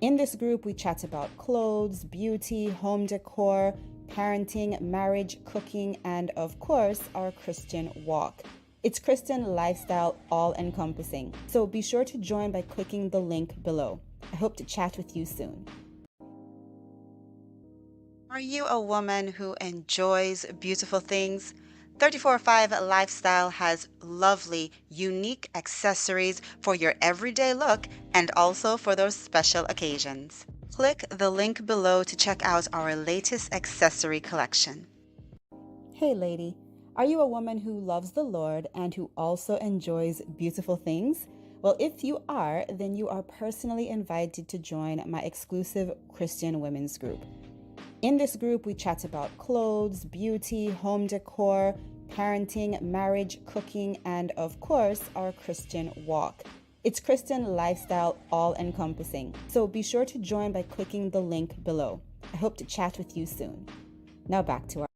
In this group, we chat about clothes, beauty, home decor, parenting, marriage, cooking, and of course, our Christian walk. It's Christian lifestyle all encompassing. So be sure to join by clicking the link below. I hope to chat with you soon. Are you a woman who enjoys beautiful things? 34/5 Lifestyle has lovely, unique accessories for your everyday look and also for those special occasions. Click the link below to check out our latest accessory collection. Hey, lady, are you a woman who loves the Lord and who also enjoys beautiful things? Well, if you are, then you are personally invited to join my exclusive Christian women's group. In this group, we chat about clothes, beauty, home decor, parenting, marriage, cooking, and of course, our Christian walk. It's Christian lifestyle all encompassing. So be sure to join by clicking the link below. I hope to chat with you soon. Now back to our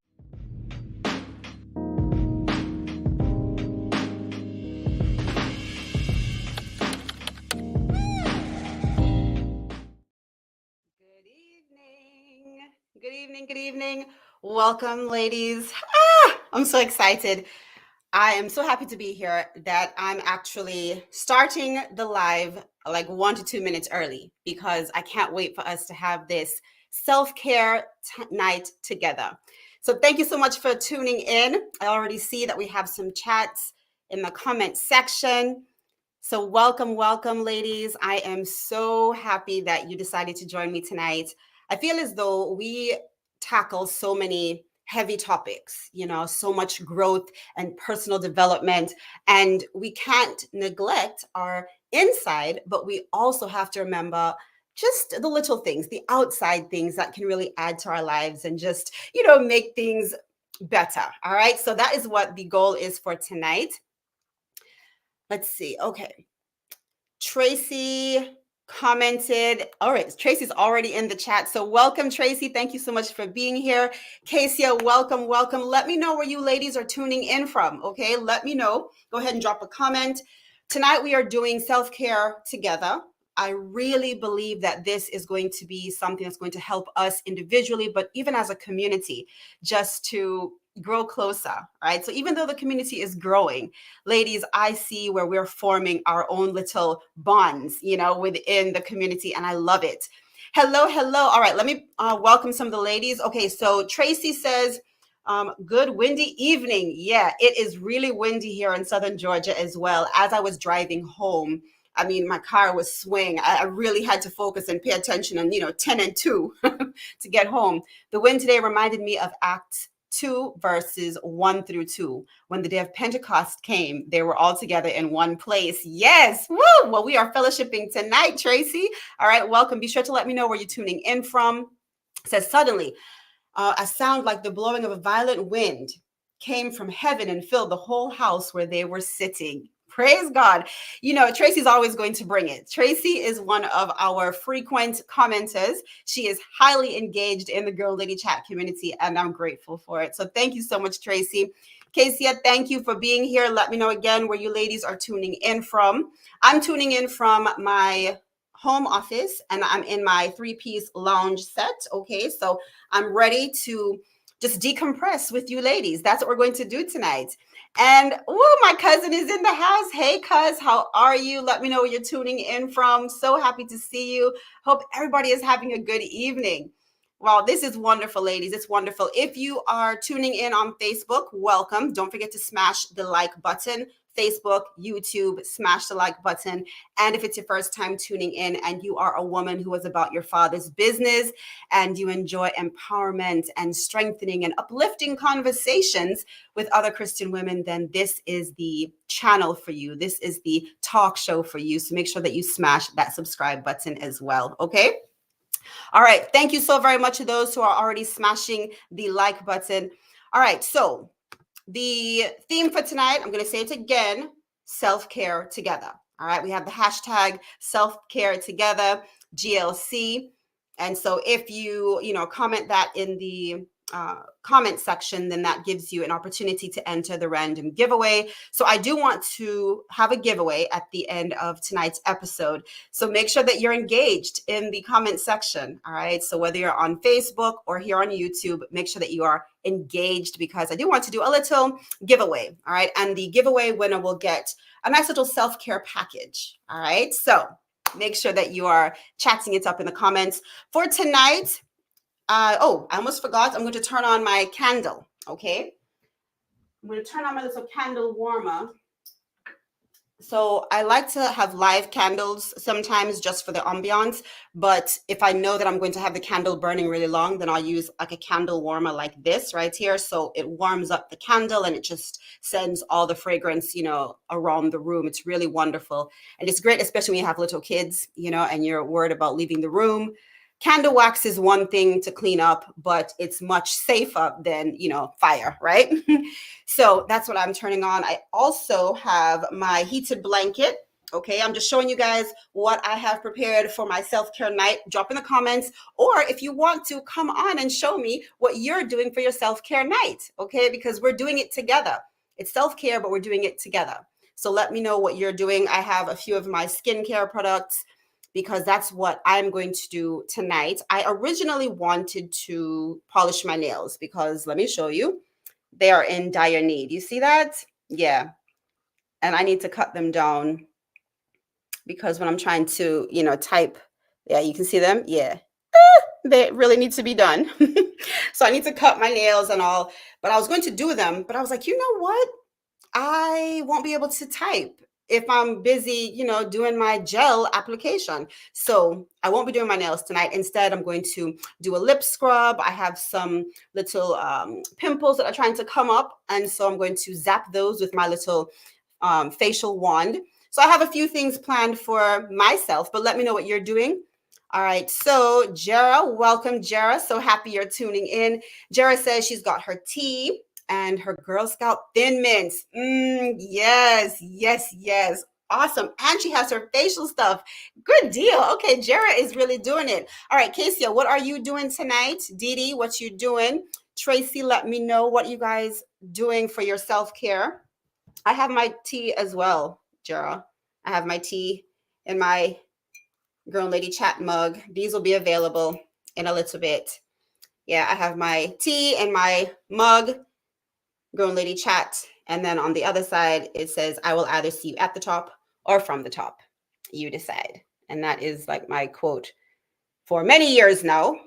Good evening, good evening. Welcome, ladies. I'm so excited. I am so happy to be here that I'm actually starting the live like 1 to 2 minutes early because I can't wait for us to have this self-care night together. So thank you so much for tuning in. I already see that we have some chats in the comment section. So welcome, ladies. I am so happy that you decided to join me tonight. I feel as though we tackle so many heavy topics, so much growth and personal development, and we can't neglect our inside, but we also have to remember just the little things, the outside things that can really add to our lives and just, make things better. All right. So that is what the goal is for tonight. Let's see. Okay. Tracy commented. All right, Tracy's already in the chat. So welcome, Tracy. Thank you so much for being here. Casey, welcome. Let me know where you ladies are tuning in from. Okay, let me know. Go ahead and drop a comment. Tonight we are doing self-care together. I really believe that this is going to be something that's going to help us individually, but even as a community, just to grow closer, right? So even though the community is growing, ladies, I see where we're forming our own little bonds, within the community, and I love it. Hello. All right, let me welcome some of the ladies. Okay, so Tracy says, good windy evening. Yeah, it is really windy here in Southern Georgia as well. As I was driving home, I mean, my car was swaying. I really had to focus and pay attention on, 10 and 2 to get home. The wind today reminded me of Acts 2 verses 1 through 2. When the day of Pentecost came, they were all together in one place. Yes. Woo! Well, we are fellowshipping tonight, Tracy. All right, welcome. Be sure to let me know where you're tuning in from. It says, suddenly, a sound like the blowing of a violent wind came from heaven and filled the whole house where they were sitting. Praise God. Tracy's always going to bring it. Tracy is one of our frequent commenters. She is highly engaged in the Girl Lady Chat community, and I'm grateful for it. So thank you so much, Tracy. Casey, thank you for being here. Let me know again where you ladies are tuning in from. I'm tuning in from my home office, and I'm in my 3-piece lounge set. Okay, so I'm ready to just decompress with you ladies. That's what we're going to do tonight. And my cousin is in the house. Hey, cuz, how are you? Let me know where you're tuning in from. So happy to see you. Hope everybody is having a good evening. Wow, this is wonderful, ladies. It's wonderful. If you are tuning in on Facebook, welcome. Don't forget to smash the like button. Facebook, YouTube, smash the like button. And if it's your first time tuning in and you are a woman who is about your father's business and you enjoy empowerment and strengthening and uplifting conversations with other Christian women, then this is the channel for you. This is the talk show for you. So make sure that you smash that subscribe button as well. Okay. All right. Thank you so very much to those who are already smashing the like button. All right. So the theme for tonight, I'm going to say it again, self-care together. All right. We have the hashtag self-care together, GLC. And so if you, comment that in the comment section, then that gives you an opportunity to enter the random giveaway. So I do want to have a giveaway at the end of tonight's episode. So make sure that you're engaged in the comment section. All right. So whether you're on Facebook or here on YouTube, make sure that you are engaged, because I do want to do a little giveaway. All right. And the giveaway winner will get a nice little self-care package. All right. So make sure that you are chatting it up in the comments. For tonight, I almost forgot. I'm going to turn on my candle. Okay. I'm going to turn on my little candle warmer. So I like to have live candles sometimes just for the ambiance. But if I know that I'm going to have the candle burning really long, then I'll use like a candle warmer like this right here. So it warms up the candle and it just sends all the fragrance, around the room. It's really wonderful. And it's great, especially when you have little kids, and you're worried about leaving the room. Candle wax is one thing to clean up, but it's much safer than, fire, right? So that's what I'm turning on. I also have my heated blanket. Okay, I'm just showing you guys what I have prepared for my self-care night. Drop in the comments, or if you want to, come on and show me what you're doing for your self-care night, okay? Because we're doing it together. It's self-care, but we're doing it together. So let me know what you're doing. I have a few of my skincare products, because that's what I'm going to do tonight. I originally wanted to polish my nails because, let me show you, they are in dire need. You see that? Yeah. And I need to cut them down because when I'm trying to, type, yeah, you can see them. Yeah. They really need to be done. So I need to cut my nails and all, but I was going to do them, but I was like, you know what? I won't be able to type if I'm busy, doing my gel application. So I won't be doing my nails tonight. Instead, I'm going to do a lip scrub. I have some little pimples that are trying to come up. And so I'm going to zap those with my little facial wand. So I have a few things planned for myself, but let me know what you're doing. All right. So Jara, welcome, Jara. So happy you're tuning in. Jara says she's got her tea and her Girl Scout Thin Mints. Yes. Awesome. And she has her facial stuff. Good deal. Okay, Jara is really doing it. All right, Casey, what are you doing tonight? Dee Dee, what you doing? Tracy, let me know what you guys doing for your self-care. I have my tea as well, Jara. I have my tea in my Girl Lady Chat mug. These will be available in a little bit. Yeah, I have my tea in my mug, Grown Lady Chat. And then on the other side, it says, I will either see you at the top or from the top. You decide. And that is like my quote for many years now.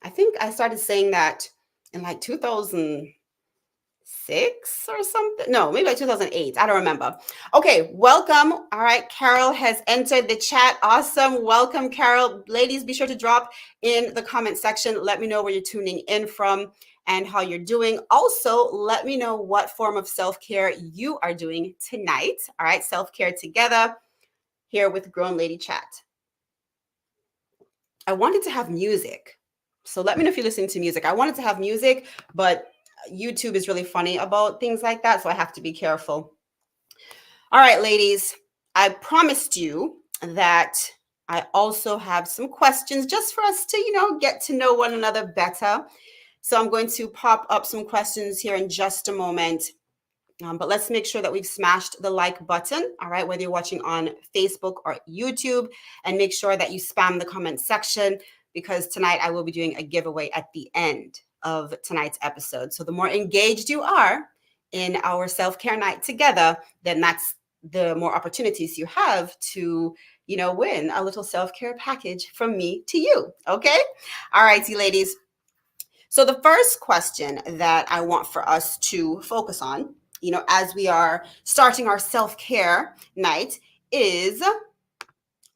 I think I started saying that in like 2006 or something. No, maybe like 2008. I don't remember. Okay, welcome. All right, Carol has entered the chat. Awesome. Welcome, Carol. Ladies, be sure to drop in the comment section. Let me know where you're tuning in from and how you're doing. Also, let me know what form of self-care you are doing tonight. All right, self-care together here with Grown Lady Chat. I wanted to have music. So let me know if you're listening to music. I wanted to have music, but YouTube is really funny about things like that, so I have to be careful. All right, ladies, I promised you that I also have some questions just for us to, get to know one another better. So I'm going to pop up some questions here in just a moment. But let's make sure that we've smashed the like button, all right, whether you're watching on Facebook or YouTube, and make sure that you spam the comment section, because tonight I will be doing a giveaway at the end of tonight's episode. So the more engaged you are in our self-care night together, then that's the more opportunities you have to, win a little self-care package from me to you. Okay. All righty, ladies. So the first question that I want for us to focus on, as we are starting our self-care night is,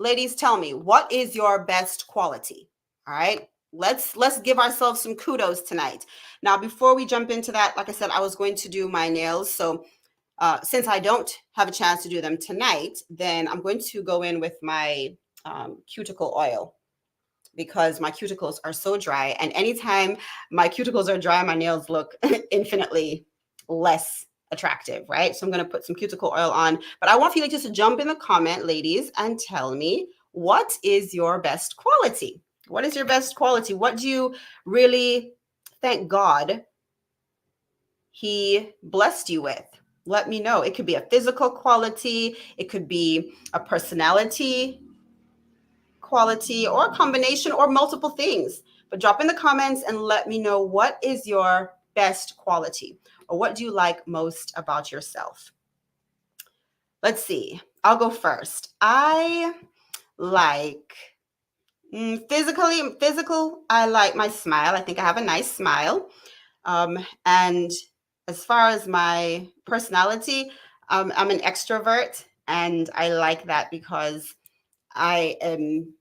ladies, tell me, what is your best quality? All right. Let's give ourselves some kudos tonight. Now, before we jump into that, like I said, I was going to do my nails. So since I don't have a chance to do them tonight, then I'm going to go in with my cuticle oil, because my cuticles are so dry. And anytime my cuticles are dry, my nails look infinitely less attractive, right? So I'm going to put some cuticle oil on. But I want you to just jump in the comment, ladies, and tell me, what is your best quality? What is your best quality? What do you really thank God he blessed you with? Let me know. It could be a physical quality, it could be a personality quality, or a combination, or multiple things. But drop in the comments and let me know, what is your best quality, or what do you like most about yourself? Let's see. I'll go first. I like physical. I like my smile. I think I have a nice smile. And as far as my personality, I'm an extrovert, and I like that because I am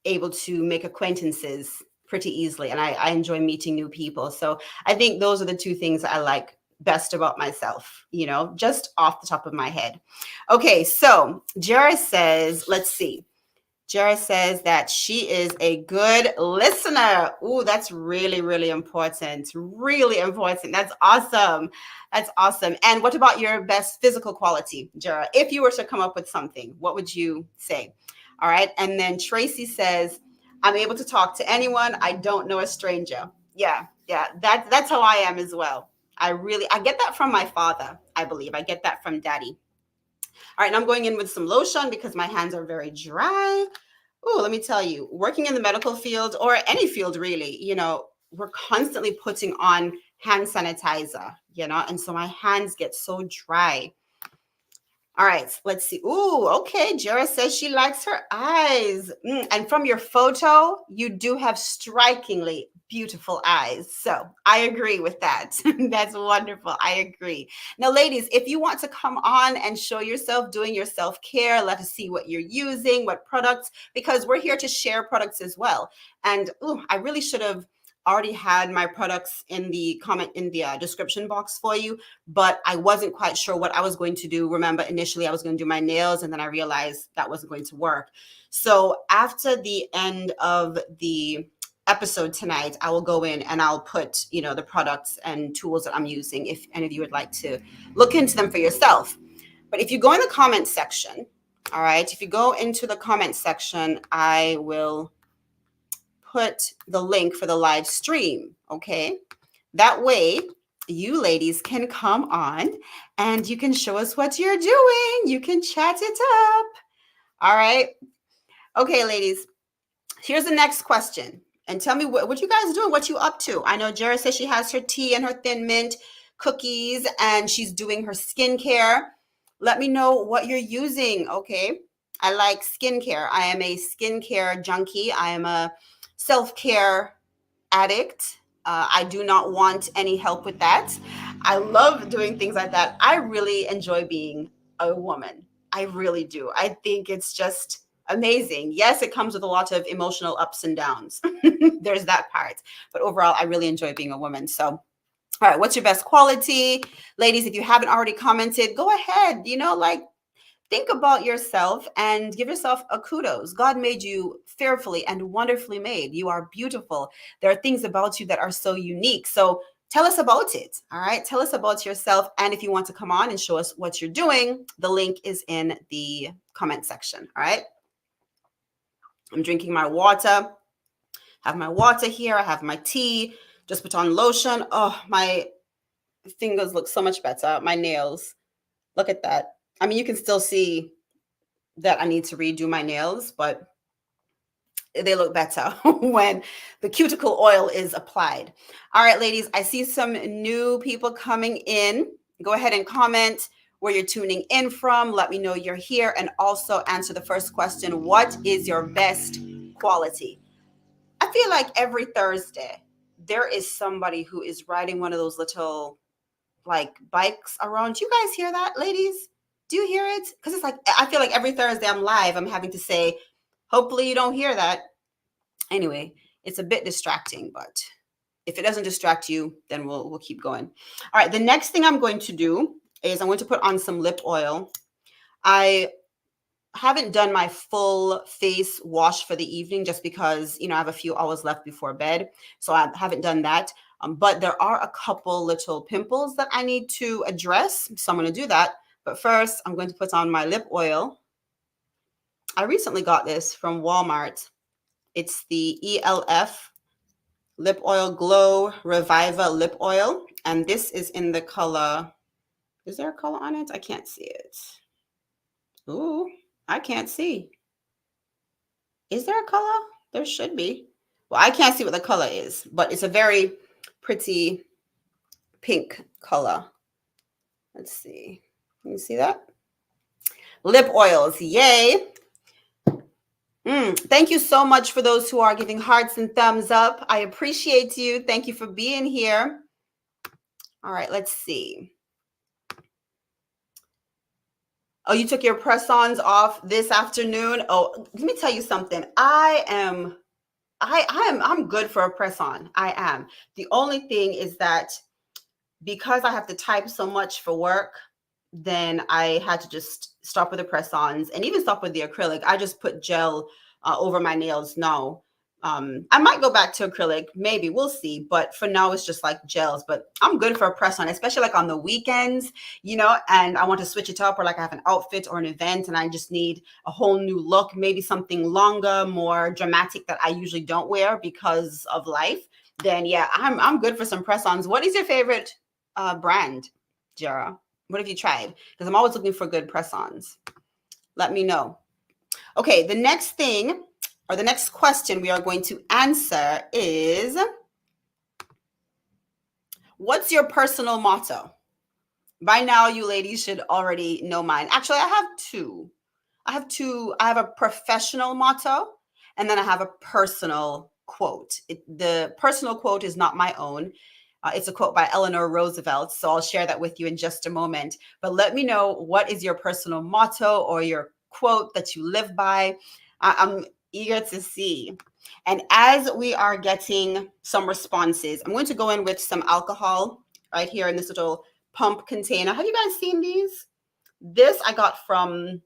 able to make acquaintances pretty easily, and I enjoy meeting new people. So I think those are the two things I like best about myself, just off the top of my head. Okay, so Jara says, let's see. Jara says that she is a good listener. Ooh, that's really, really important. Really important. That's awesome. That's awesome. And what about your best physical quality, Jara? If you were to come up with something, what would you say? All right. And then Tracy says, I'm able to talk to anyone. I don't know a stranger. Yeah, yeah. That's how I am as well. I get that from my father, I believe. I get that from daddy. All right, and I'm going in with some lotion because my hands are very dry. Oh, let me tell you, working in the medical field, or any field really, we're constantly putting on hand sanitizer, and so my hands get so dry. All right, let's see. Ooh, okay. Jara says she likes her eyes. And from your photo, you do have strikingly beautiful eyes. So I agree with that. That's wonderful. I agree. Now, ladies, if you want to come on and show yourself doing your self-care, let us see what you're using, what products, because we're here to share products as well. And I really should have already had my products in the description box for you, but I wasn't quite sure what I was going to do. Remember, initially I was going to do my nails, and then I realized that wasn't going to work. So after the end of the episode tonight, I will go in and I'll put, the products and tools that I'm using, if any of you would like to look into them for yourself. But if you go in the comment section, all right, if you go into the comment section, I will put the link for the live stream, okay? That way, you ladies can come on and you can show us what you're doing. You can chat it up. All right. Okay, ladies, here's the next question. And tell me what you guys doing, what you up to. I know Jara says she has her tea and her Thin Mint cookies, and she's doing her skincare. Let me know what you're using, okay? I like skincare. I am a skincare junkie. I am a self-care addict. I do not want any help with that. I love doing things like that. I really enjoy being a woman. I really do. I think it's just amazing. Yes, it comes with a lot of emotional ups and downs. There's that part. But overall, I really enjoy being a woman. So, all right, what's your best quality? Ladies, if you haven't already commented, go ahead. Think about yourself and give yourself a kudos. God made you fearfully and wonderfully made. You are beautiful. There are things about you that are so unique. So tell us about it. All right. Tell us about yourself. And if you want to come on and show us what you're doing, the link is in the comment section. All right. I'm drinking my water. I have my water here. I have my tea. Just put on lotion. Oh, my fingers look so much better. My nails. Look at that. I mean, you can still see that I need to redo my nails, but they look better when the cuticle oil is applied. All right, ladies, I see some new people coming in. Go ahead and comment where you're tuning in from. Let me know you're here, and also answer the first question. What is your best quality? I feel like every Thursday there is somebody who is riding one of those little bikes around. You guys hear that, ladies? Do you hear it? Because it's like, I feel like every Thursday I'm live, I'm having to say, hopefully you don't hear that. Anyway, it's a bit distracting, but if it doesn't distract you, then we'll keep going. All right, the next thing I'm going to do is I'm going to put on some lip oil. I haven't done my full face wash for the evening just because, I have a few hours left before bed. So I haven't done that. But there are a couple little pimples that I need to address. So I'm going to do that. But first, I'm going to put on my lip oil. I recently got this from Walmart. It's the ELF lip oil, Glow Reviva lip oil. And this is in the color, is there a color on it? I can't see it. Ooh, I can't see. Is there a color? There should be. Well, I can't see what the color is, but it's a very pretty pink color. Let's see. Can you see that? Lip oils, yay. Thank you so much for those who are giving hearts and thumbs up. I appreciate you. Thank you for being here. All right, let's see. Oh, you took your press-ons off this afternoon? Oh, let me tell you something. I'm good for a press-on. I am. The only thing is that because I have to type so much for work, then I had to just stop with the press-ons and even stop with the acrylic. I just put gel over my nails now. I might go back to acrylic, maybe, we'll see. But for now, it's just like gels. But I'm good for a press-on, especially like on the weekends, you know, and I want to switch it up, or like I have an outfit or an event and I just need a whole new look, maybe something longer, more dramatic that I usually don't wear because of life. Then yeah, I'm good for some press-ons. What is your favorite brand, Jara? What have you tried? Because I'm always looking for good press-ons. Let me know. Okay, the next thing, or the next question we are going to answer is, what's your personal motto? By now, you ladies should already know mine. Actually, I have two. I have a professional motto, and then I have a personal quote. The personal quote is not my own. It's a quote by Eleanor Roosevelt, so I'll share that with you in just a moment. But let me know, what is your personal motto or your quote that you live by? I'm eager to see. And as we are getting some responses, I'm going to go in with some alcohol right here in this little pump container. Have you guys seen these? This I got from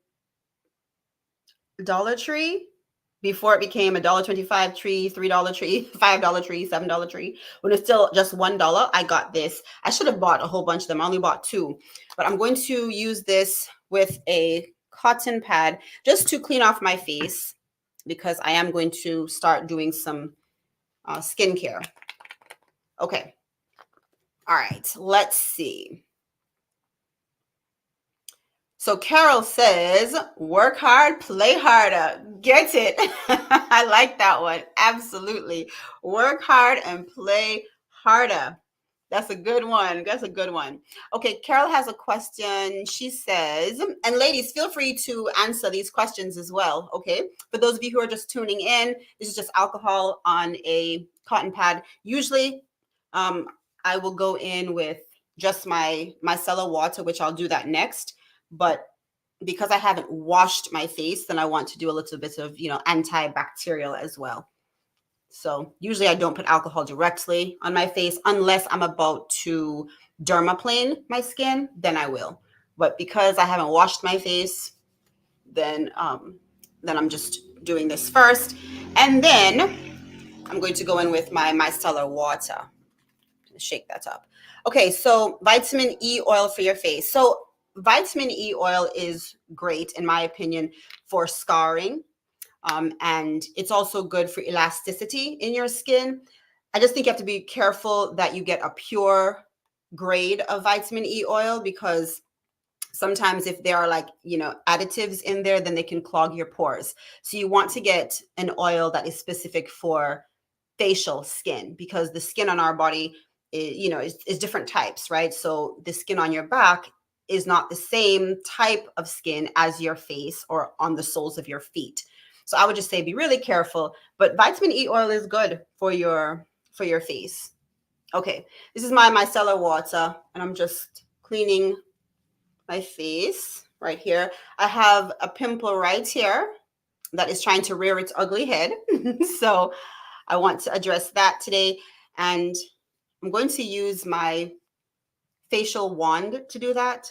Dollar Tree before it became $1.25 tree, $3 tree, $5 tree, $7 tree. When it's still just $1, I got this. I should have bought a whole bunch of them. I only bought two, but I'm going to use this with a cotton pad just to clean off my face, because I am going to start doing some skincare. Okay. All right, let's see. So Carol says, work hard, play harder. Get it? I like that one. Absolutely. Work hard and play harder. That's a good one. That's a good one. Okay, Carol has a question. She says, and ladies, feel free to answer these questions as well. Okay. For those of you who are just tuning in, this is just alcohol on a cotton pad. Usually, I will go in with just my micellar water, which I'll do that next. But because I haven't washed my face, then I want to do a little bit of, antibacterial as well. So usually I don't put alcohol directly on my face unless I'm about to dermaplane my skin, then I will. But because I haven't washed my face, then I'm just doing this first. And then I'm going to go in with my micellar water. Shake that up. Okay, so vitamin E oil for your face. So vitamin E oil is great, in my opinion, for scarring. And it's also good for elasticity in your skin. I just think you have to be careful that you get a pure grade of vitamin E oil, because sometimes if there are additives in there, then they can clog your pores. So you want to get an oil that is specific for facial skin, because the skin on our body is different types, right? So the skin on your back is not the same type of skin as your face or on the soles of your feet. So I would just say be really careful, but vitamin E oil is good for your face. Okay, this is my micellar water, and I'm just cleaning my face right here. I have a pimple right here that is trying to rear its ugly head. So I want to address that today, and I'm going to use my facial wand to do that.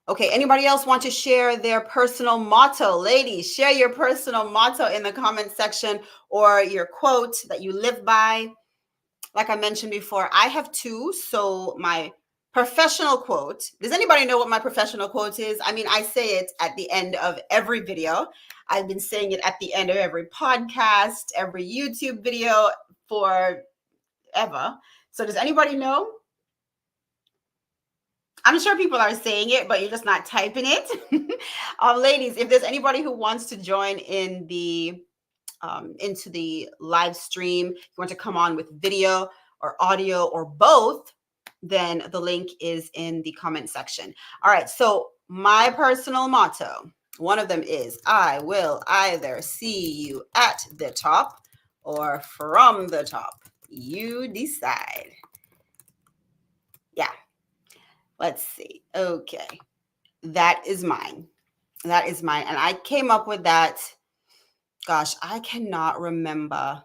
Okay, anybody else want to share their personal motto? Ladies, share your personal motto in the comment section, or your quote that you live by. Like I mentioned before, I have two. So my professional quote. Does anybody know what my professional quote is? I mean, I say it at the end of every video. I've been saying it at the end of every podcast, every YouTube video forever. So does anybody know? I'm sure people are saying it, but you're just not typing it. Ladies, if there's anybody who wants to join in the into the live stream, if you want to come on with video or audio or both, then the link is in the comment section. All right. So my personal motto, one of them is, I will either see you at the top or from the top. You decide. Yeah. Let's see. Okay. That is mine. That is mine. And I came up with that. Gosh, I cannot remember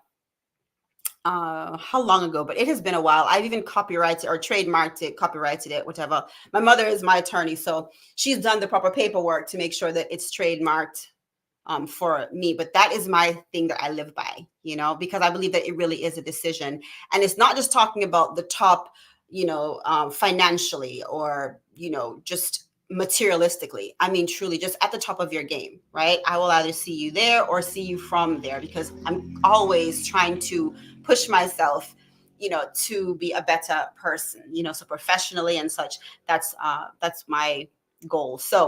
how long ago, but it has been a while. I've even copyrighted or trademarked it, copyrighted it, whatever. My mother is my attorney, so she's done the proper paperwork to make sure that it's trademarked for me. But that is my thing that I live by, you know, because I believe that it really is a decision. And it's not just talking about the top, you know, financially or, you know, just materialistically. I mean, truly just at the top of your game, right? I will either see you there or see you from there, because I'm always trying to push myself, you know, to be a better person, you know, so professionally and such. That's my goal. So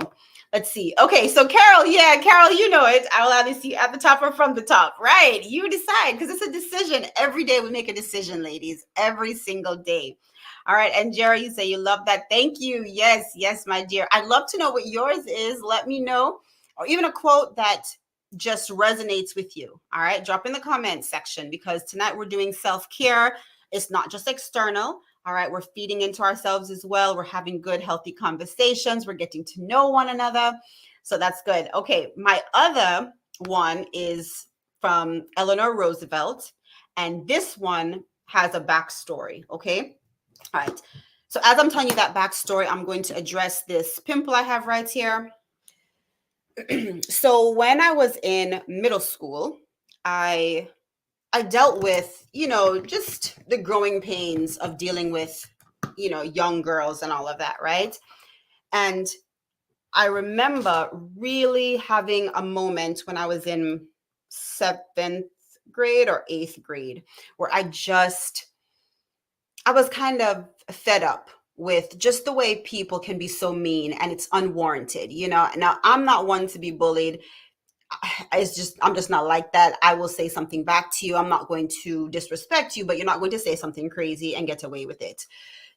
let's see. Okay, so Carol, yeah, Carol, you know it. I will either see you at the top or from the top, right? You decide, because it's a decision. Every day we make a decision, ladies, every single day. All right, and Jerry, you say you love that. Thank you. Yes, yes, my dear. I'd love to know what yours is. Let me know, or even a quote that just resonates with you. All right, drop in the comment section, because tonight we're doing self-care. It's not just external. All right, we're feeding into ourselves as well. We're having good, healthy conversations. We're getting to know one another. So that's good. Okay, my other one is from Eleanor Roosevelt, and this one has a backstory. Okay, all right. So as I'm telling you that backstory, I'm going to address this pimple I have right here. So when I was in middle school, I dealt with, you know, just the growing pains of dealing with, you know, young girls and all of that, right? And I remember really having a moment when I was in 7th grade or 8th grade where I was kind of fed up with just the way people can be so mean, and it's unwarranted, you know. Now, I'm not one to be bullied. I'm just not like that. I will say something back to you. I'm not going to disrespect you, but you're not going to say something crazy and get away with it,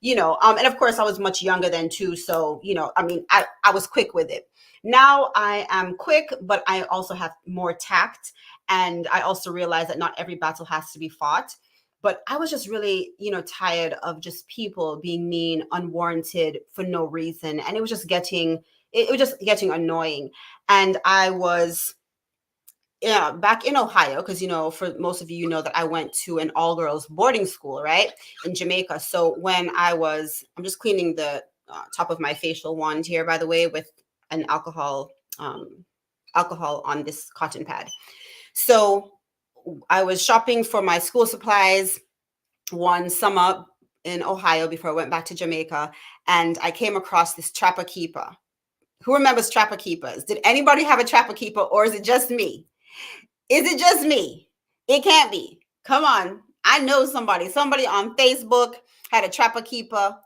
you know. And of course I was much younger then too, so you know, I mean, I was quick with it. Now I am quick, but I also have more tact, and I also realize that not every battle has to be fought. But I was just really, you know, tired of just people being mean, unwarranted, for no reason, and it was just getting annoying. And I was, yeah, back in Ohio, because you know, for most of you, you know that I went to an all-girls boarding school, right, in Jamaica. So when I'm just cleaning the top of my facial wand here, by the way, with an alcohol on this cotton pad. So I was shopping for my school supplies one summer in Ohio before I went back to Jamaica, and I came across this Trapper Keeper. Who remembers Trapper Keepers? Did anybody have a Trapper Keeper, or is it just me? Is it just me? It can't be. Come on. I know somebody on Facebook had a Trapper Keeper.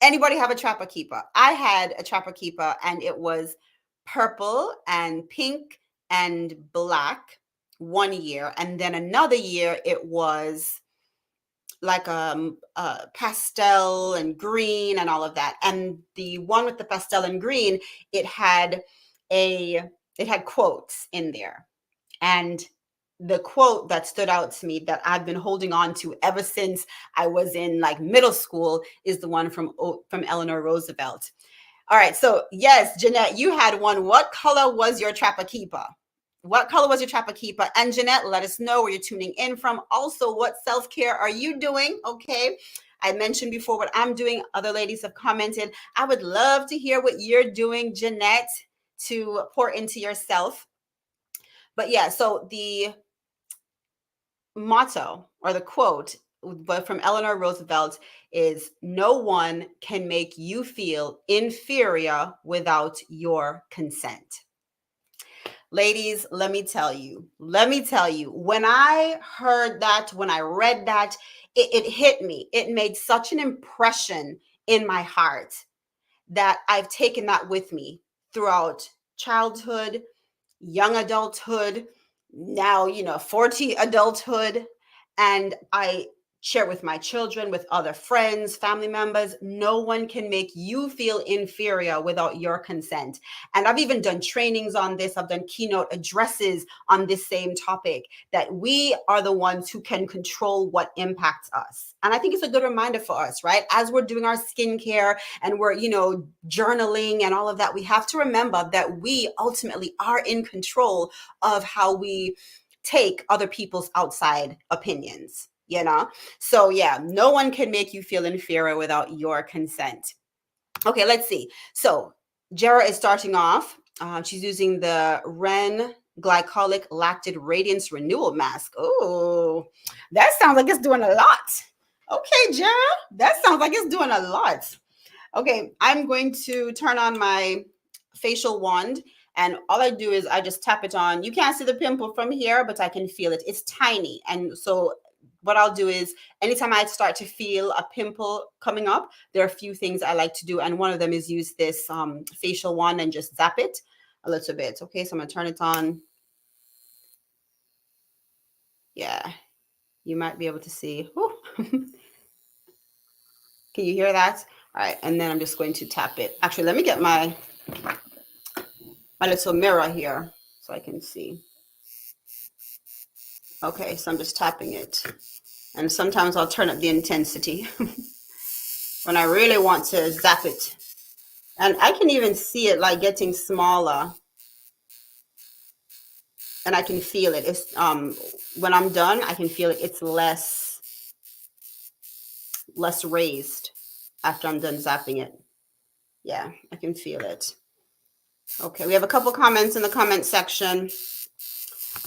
Anybody have a Trapper Keeper? I had a Trapper Keeper, and it was purple and pink and black one year. And then another year, it was like pastel and green and all of that. And the one with the pastel and green, it had quotes in there. And the quote that stood out to me that I've been holding on to ever since I was in like middle school is the one from Eleanor Roosevelt. All right, so yes, Jeanette, you had one. What color was your Trapper Keeper? What color was your Trapper Keeper? And Jeanette, let us know where you're tuning in from. Also, what self-care are you doing? Okay, I mentioned before what I'm doing. Other ladies have commented. I would love to hear what you're doing, Jeanette, to pour into yourself. But yeah, so the motto or the quote but from Eleanor Roosevelt, is no one can make you feel inferior without your consent. Ladies, let me tell you, when I heard that, when I read that, it hit me. It made such an impression in my heart that I've taken that with me throughout childhood, young adulthood, now, 40 adulthood. And I share with my children, with other friends, family members. No one can make you feel inferior without your consent. And I've even done trainings on this. I've done keynote addresses on this same topic, that we are the ones who can control what impacts us. And I think it's a good reminder for us, right? As we're doing our skincare and we're, journaling and all of that, we have to remember that we ultimately are in control of how we take other people's outside opinions, So yeah, no one can make you feel inferior without your consent. Okay, let's see. So Jera is starting off. She's using the Ren Glycolic Lactic Radiance Renewal Mask. Oh, that sounds like it's doing a lot. Okay, Jera, that sounds like it's doing a lot. Okay, I'm going to turn on my facial wand, and all I do is I just tap it on. You can't see the pimple from here, but I can feel it. It's tiny. And so what I'll do is anytime I start to feel a pimple coming up, there are a few things I like to do. And one of them is use this facial wand and just zap it a little bit. Okay, so I'm going to turn it on. Yeah, you might be able to see. Can you hear that? All right, and then I'm just going to tap it. Actually, let me get my little mirror here so I can see. Okay, so I'm just tapping it. And sometimes I'll turn up the intensity when I really want to zap it. And I can even see it like getting smaller. And I can feel it. It's when I'm done, I can feel it. It's less raised after I'm done zapping it. Yeah, I can feel it. Okay, we have a couple comments in the comment section.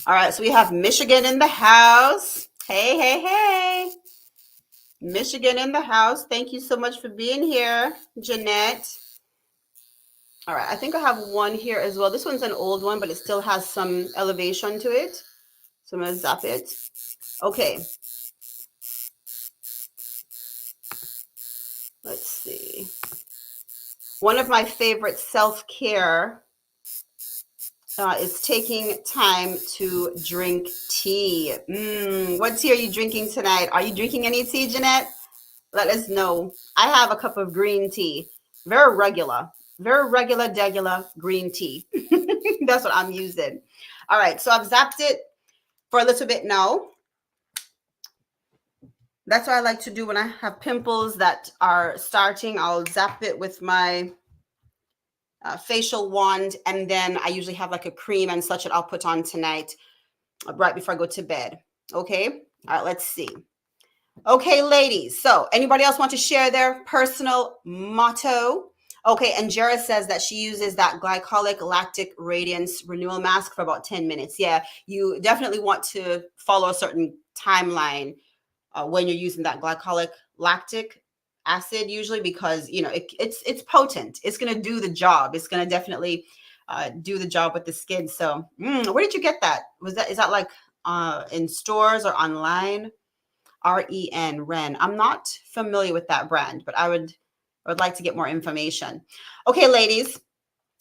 All right, so we have Michigan in the house. Hey, hey, hey. Michigan in the house. Thank you so much for being here, Jeanette. All right, I think I have one here as well. This one's an old one, but it still has some elevation to it. So I'm going to zap it. Okay. Let's see. One of my favorite self-care is taking time to drink tea. What tea are you drinking tonight? Are you drinking any tea, Jeanette? Let us know. I have a cup of green tea. Very regular, degular green tea. That's what I'm using. All right, so I've zapped it for a little bit now. That's what I like to do when I have pimples that are starting. I'll zap it with my facial wand, and then I usually have like a cream and such that I'll put on tonight right before I go to bed. Okay, all right, let's see. Okay, ladies, so anybody else want to share their personal motto? Okay, and Jera says that she uses that glycolic lactic radiance renewal mask for about 10 minutes. Yeah, you definitely want to follow a certain timeline when you're using that glycolic lactic acid, usually, because it's potent. It's going to do the job. It's going to definitely do the job with the skin. So where did you get that? Is that like in stores or online? Ren. I'm not familiar with that brand, but I would like to get more information. Okay, ladies,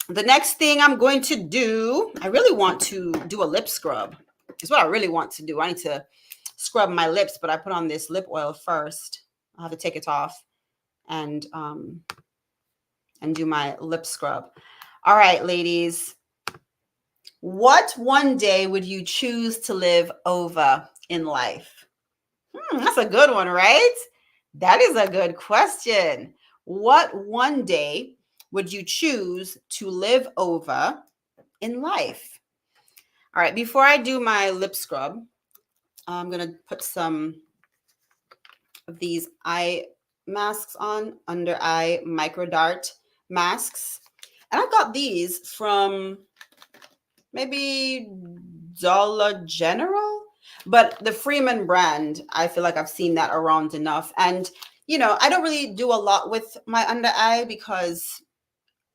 the next thing I'm going to do, I really want to do a lip scrub. It's what I really want to do. I need to scrub my lips, but I put on this lip oil first. I'll have to take it off and do my lip scrub. All right, ladies. What one day would you choose to live over in life? That's a good one, right? That is a good question. What one day would you choose to live over in life? All right, before I do my lip scrub, I'm going to put some of these eye masks on, under eye micro dart masks. And I got these from maybe Dollar General. But the Freeman brand, I feel like I've seen that around enough. And, I don't really do a lot with my under eye because,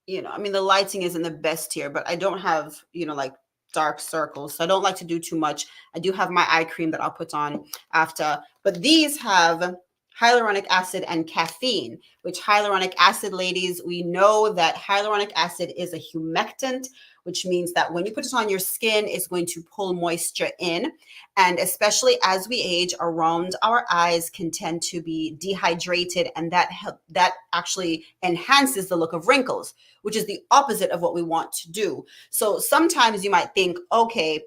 I mean, the lighting isn't the best here, but I don't have, like dark circles. So I don't like to do too much. I do have my eye cream that I'll put on after, but these have hyaluronic acid and caffeine, which hyaluronic acid, ladies, we know that hyaluronic acid is a humectant, which means that when you put it on your skin, it's going to pull moisture in. And especially as we age, around our eyes can tend to be dehydrated, and that actually enhances the look of wrinkles, which is the opposite of what we want to do. So sometimes you might think, okay,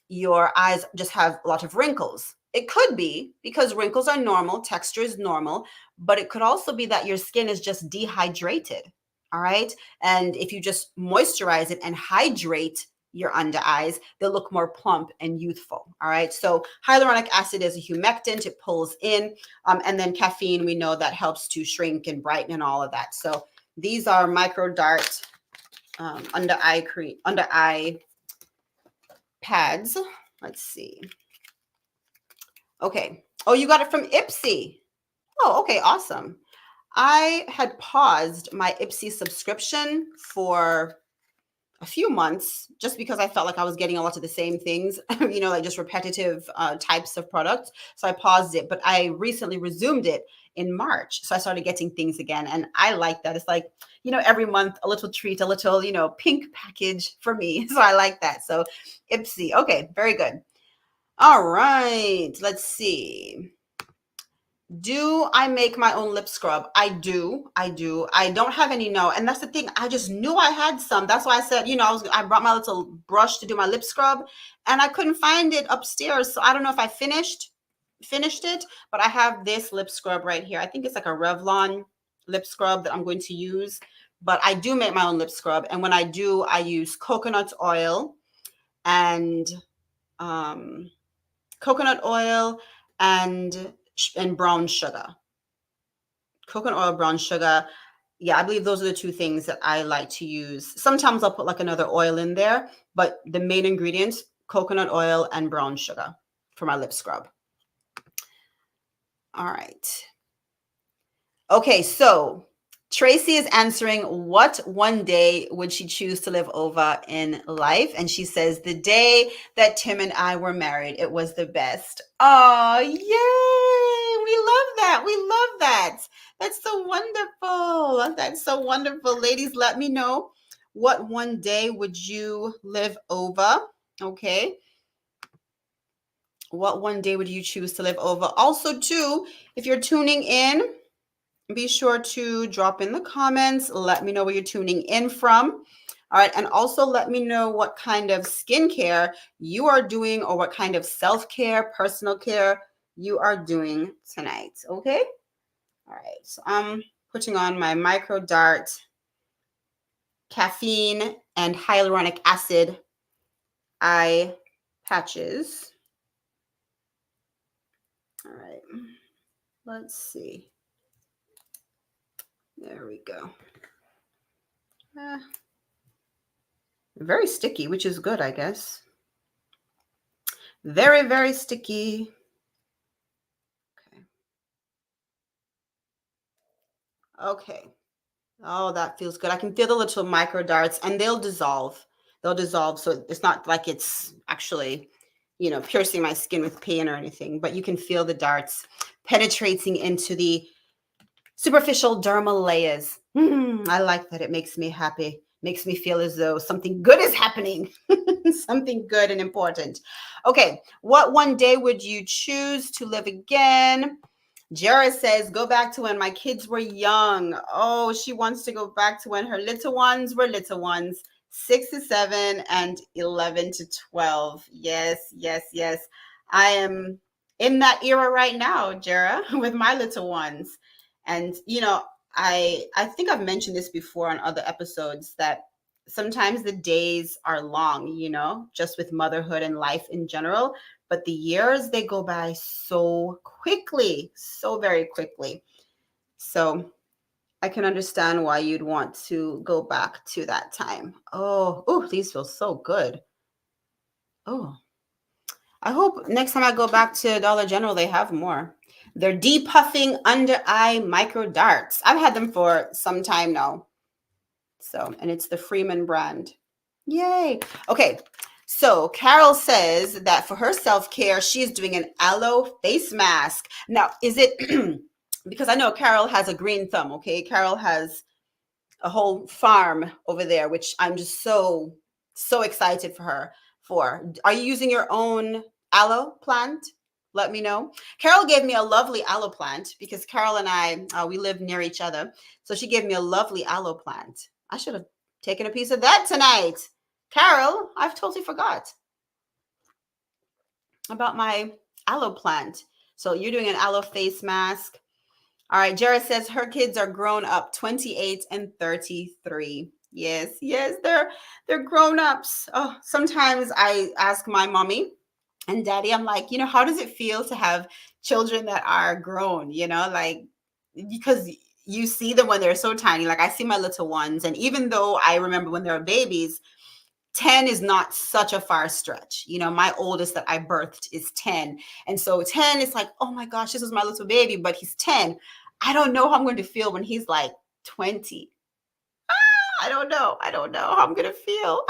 your eyes just have a lot of wrinkles. It could be because wrinkles are normal, texture is normal, but it could also be that your skin is just dehydrated. All right. And if you just moisturize it and hydrate your under eyes, they'll look more plump and youthful. All right. So hyaluronic acid is a humectant, it pulls in. And then caffeine, we know that helps to shrink and brighten and all of that. So these are micro dart under eye pads. Let's see. Okay. Oh, you got it from Ipsy. Oh, okay. Awesome. I had paused my Ipsy subscription for a few months just because I felt like I was getting a lot of the same things, like just repetitive types of products. So I paused it, but I recently resumed it in March. So I started getting things again. And I like that. It's like, every month, a little treat, a little, pink package for me. So I like that. So Ipsy. Okay. Very good. All right. Let's see. Do I make my own lip scrub? I do. I do. I don't have any, no. And that's the thing. I just knew I had some. That's why I said, I brought my little brush to do my lip scrub and I couldn't find it upstairs. So I don't know if I finished it, but I have this lip scrub right here. I think it's like a Revlon lip scrub that I'm going to use, but I do make my own lip scrub. And when I do, I use coconut oil and coconut oil and brown sugar. Coconut oil, brown sugar. Yeah, I believe those are the two things that I like to use. Sometimes I'll put like another oil in there, but the main ingredients, coconut oil and brown sugar for my lip scrub. All right. Okay, so Tracy is answering, what one day would she choose to live over in life? And she says, the day that Tim and I were married, it was the best. Oh, yay. We love that. We love that. That's so wonderful. That's so wonderful. Ladies, let me know, what one day would you live over? Okay. What one day would you choose to live over? Also, too, if you're tuning in, be sure to drop in the comments. Let me know where you're tuning in from. All right. And also let me know what kind of skincare you are doing or what kind of self-care, personal care you are doing tonight. Okay. All right. So I'm putting on my micro dart caffeine and hyaluronic acid eye patches. All right. Let's see. There we go. Very sticky, which is good, I guess. Very, very sticky. Okay. Okay. Oh, that feels good. I can feel the little micro darts and they'll dissolve. They'll dissolve. So it's not like it's actually, piercing my skin with pain or anything, but you can feel the darts penetrating into the superficial dermal layers. I like that. It makes me happy. Makes me feel as though something good is happening. Something good and important. Okay. What one day would you choose to live again? Jara says, go back to when my kids were young. Oh, she wants to go back to when her little ones were little ones, 6 to 7 and 11 to 12. Yes, yes, yes. I am in that era right now, Jara, with my little ones. And, I think I've mentioned this before on other episodes that sometimes the days are long, just with motherhood and life in general, but the years, they go by so quickly, so very quickly. So I can understand why you'd want to go back to that time. Oh, these feel so good. Oh, I hope next time I go back to Dollar General, they have more. They're depuffing under eye micro darts. I've had them for some time now. So, and it's the Freeman brand. Yay. Okay. So Carol says that for her self-care, she's doing an aloe face mask. Now, is it because I know Carol has a green thumb, okay? Carol has a whole farm over there, which I'm just so excited for her for. Are you using your own aloe plant? Let me know. Carol gave me a lovely aloe plant because Carol and I we live near each other, so she gave me a lovely aloe plant. I should have taken a piece of that tonight. Carol, I've totally forgot about my aloe plant. So you're doing an aloe face mask. All right, Jared says her kids are grown up, 28 and 33. Yes, yes, they're grown ups. Oh, sometimes I ask my mommy and daddy, I'm like, how does it feel to have children that are grown, like because you see them when they're so tiny. Like I see my little ones, and even though I remember when they were babies, 10 is not such a far stretch. My oldest that I birthed is 10. And so 10 is like, oh my gosh, this is my little baby, but he's 10. I don't know how I'm going to feel when he's like 20. I don't know. I don't know how I'm going to feel.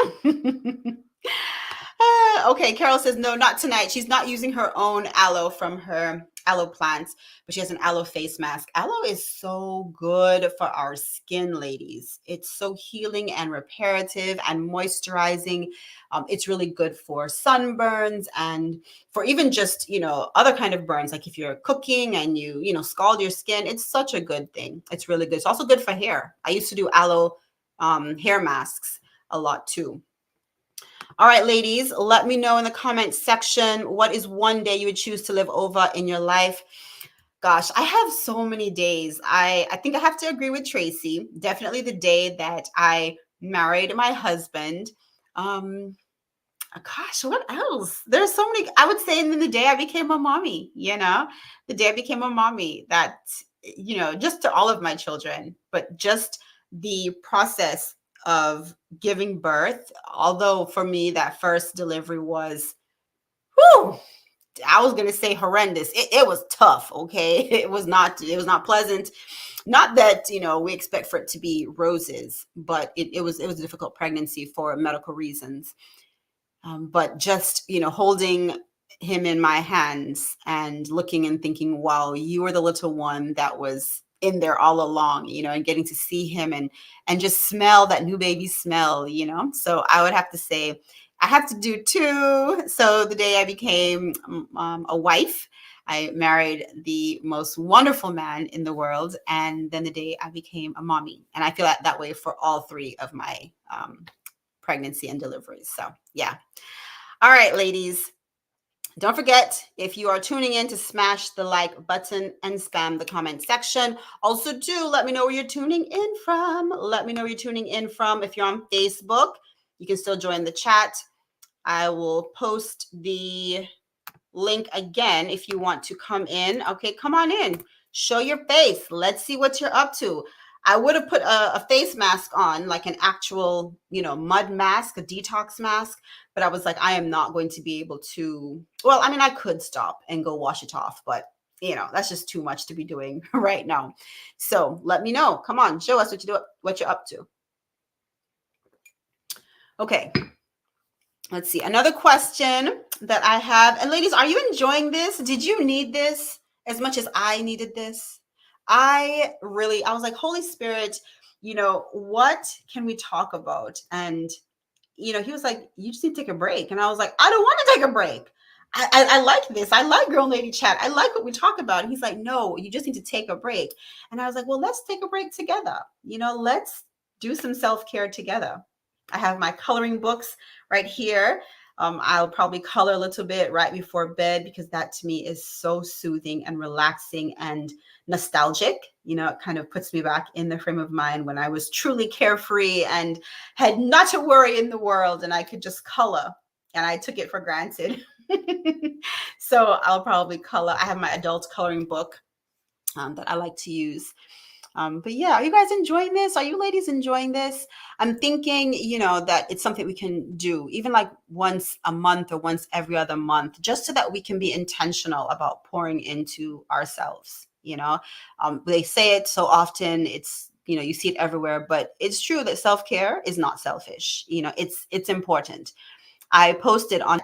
Okay, Carol says, no, not tonight. She's not using her own aloe from her aloe plants, but she has an aloe face mask. Aloe is so good for our skin, ladies. It's so healing and reparative and moisturizing. It's really good for sunburns and for even just, other kind of burns. Like if you're cooking and you scald your skin, it's such a good thing. It's really good. It's also good for hair. I used to do aloe hair masks a lot too. All right, ladies, let me know in the comment section what is one day you would choose to live over in your life. Gosh, I have so many days. I think I have to agree with Tracy. Definitely the day that I married my husband. Gosh, what else? There's so many. I would say, and then the day I became a mommy, the day I became a mommy, that, just to all of my children, but just the process of giving birth. Although for me, that first delivery was, whew, I was gonna say horrendous. It was tough. Okay, it was not pleasant. Not that we expect for it to be roses, but it was a difficult pregnancy for medical reasons. But just holding him in my hands and looking and thinking, wow, you were the little one that was in there all along, and getting to see him and just smell that new baby smell. So I would have to say I have to do two. So the day I became a wife, I married the most wonderful man in the world, and then the day I became a mommy. And I feel that way for all three of my pregnancy and deliveries. So yeah. All right, ladies. Don't forget, if you are tuning in, to smash the like button and spam the comment section. Also, do let me know where you're tuning in from. Let me know where you're tuning in from. If you're on Facebook, you can still join the chat. I will post the link again if you want to come in. Okay, come on in. Show your face. Let's see what you're up to. I would have put a face mask on, like an actual, mud mask, a detox mask. But I was like, I am not going to be able to. Well, I mean, I could stop and go wash it off, but that's just too much to be doing right now. So let me know. Come on, show us what you're up to. Okay. Let's see. Another question that I have. And ladies, are you enjoying this? Did you need this as much as I needed this? I was like, Holy Spirit, what can we talk about? And, he was like, you just need to take a break. And I was like, I don't want to take a break. I like this. I like Girl Lady Chat. I like what we talk about. And he's like, no, you just need to take a break. And I was like, well, let's take a break together. Let's do some self-care together. I have my coloring books right here. I'll probably color a little bit right before bed because that to me is so soothing and relaxing and nostalgic. It kind of puts me back in the frame of mind when I was truly carefree and had not to worry in the world, and I could just color, and I took it for granted. So I'll probably color. I have my adult coloring book that I like to use. But yeah, are you guys enjoying this? Are you ladies enjoying this? I'm thinking, that it's something we can do even like once a month or once every other month, just so that we can be intentional about pouring into ourselves. They say it so often, you see it everywhere, but it's true that self-care is not selfish. It's important. I posted on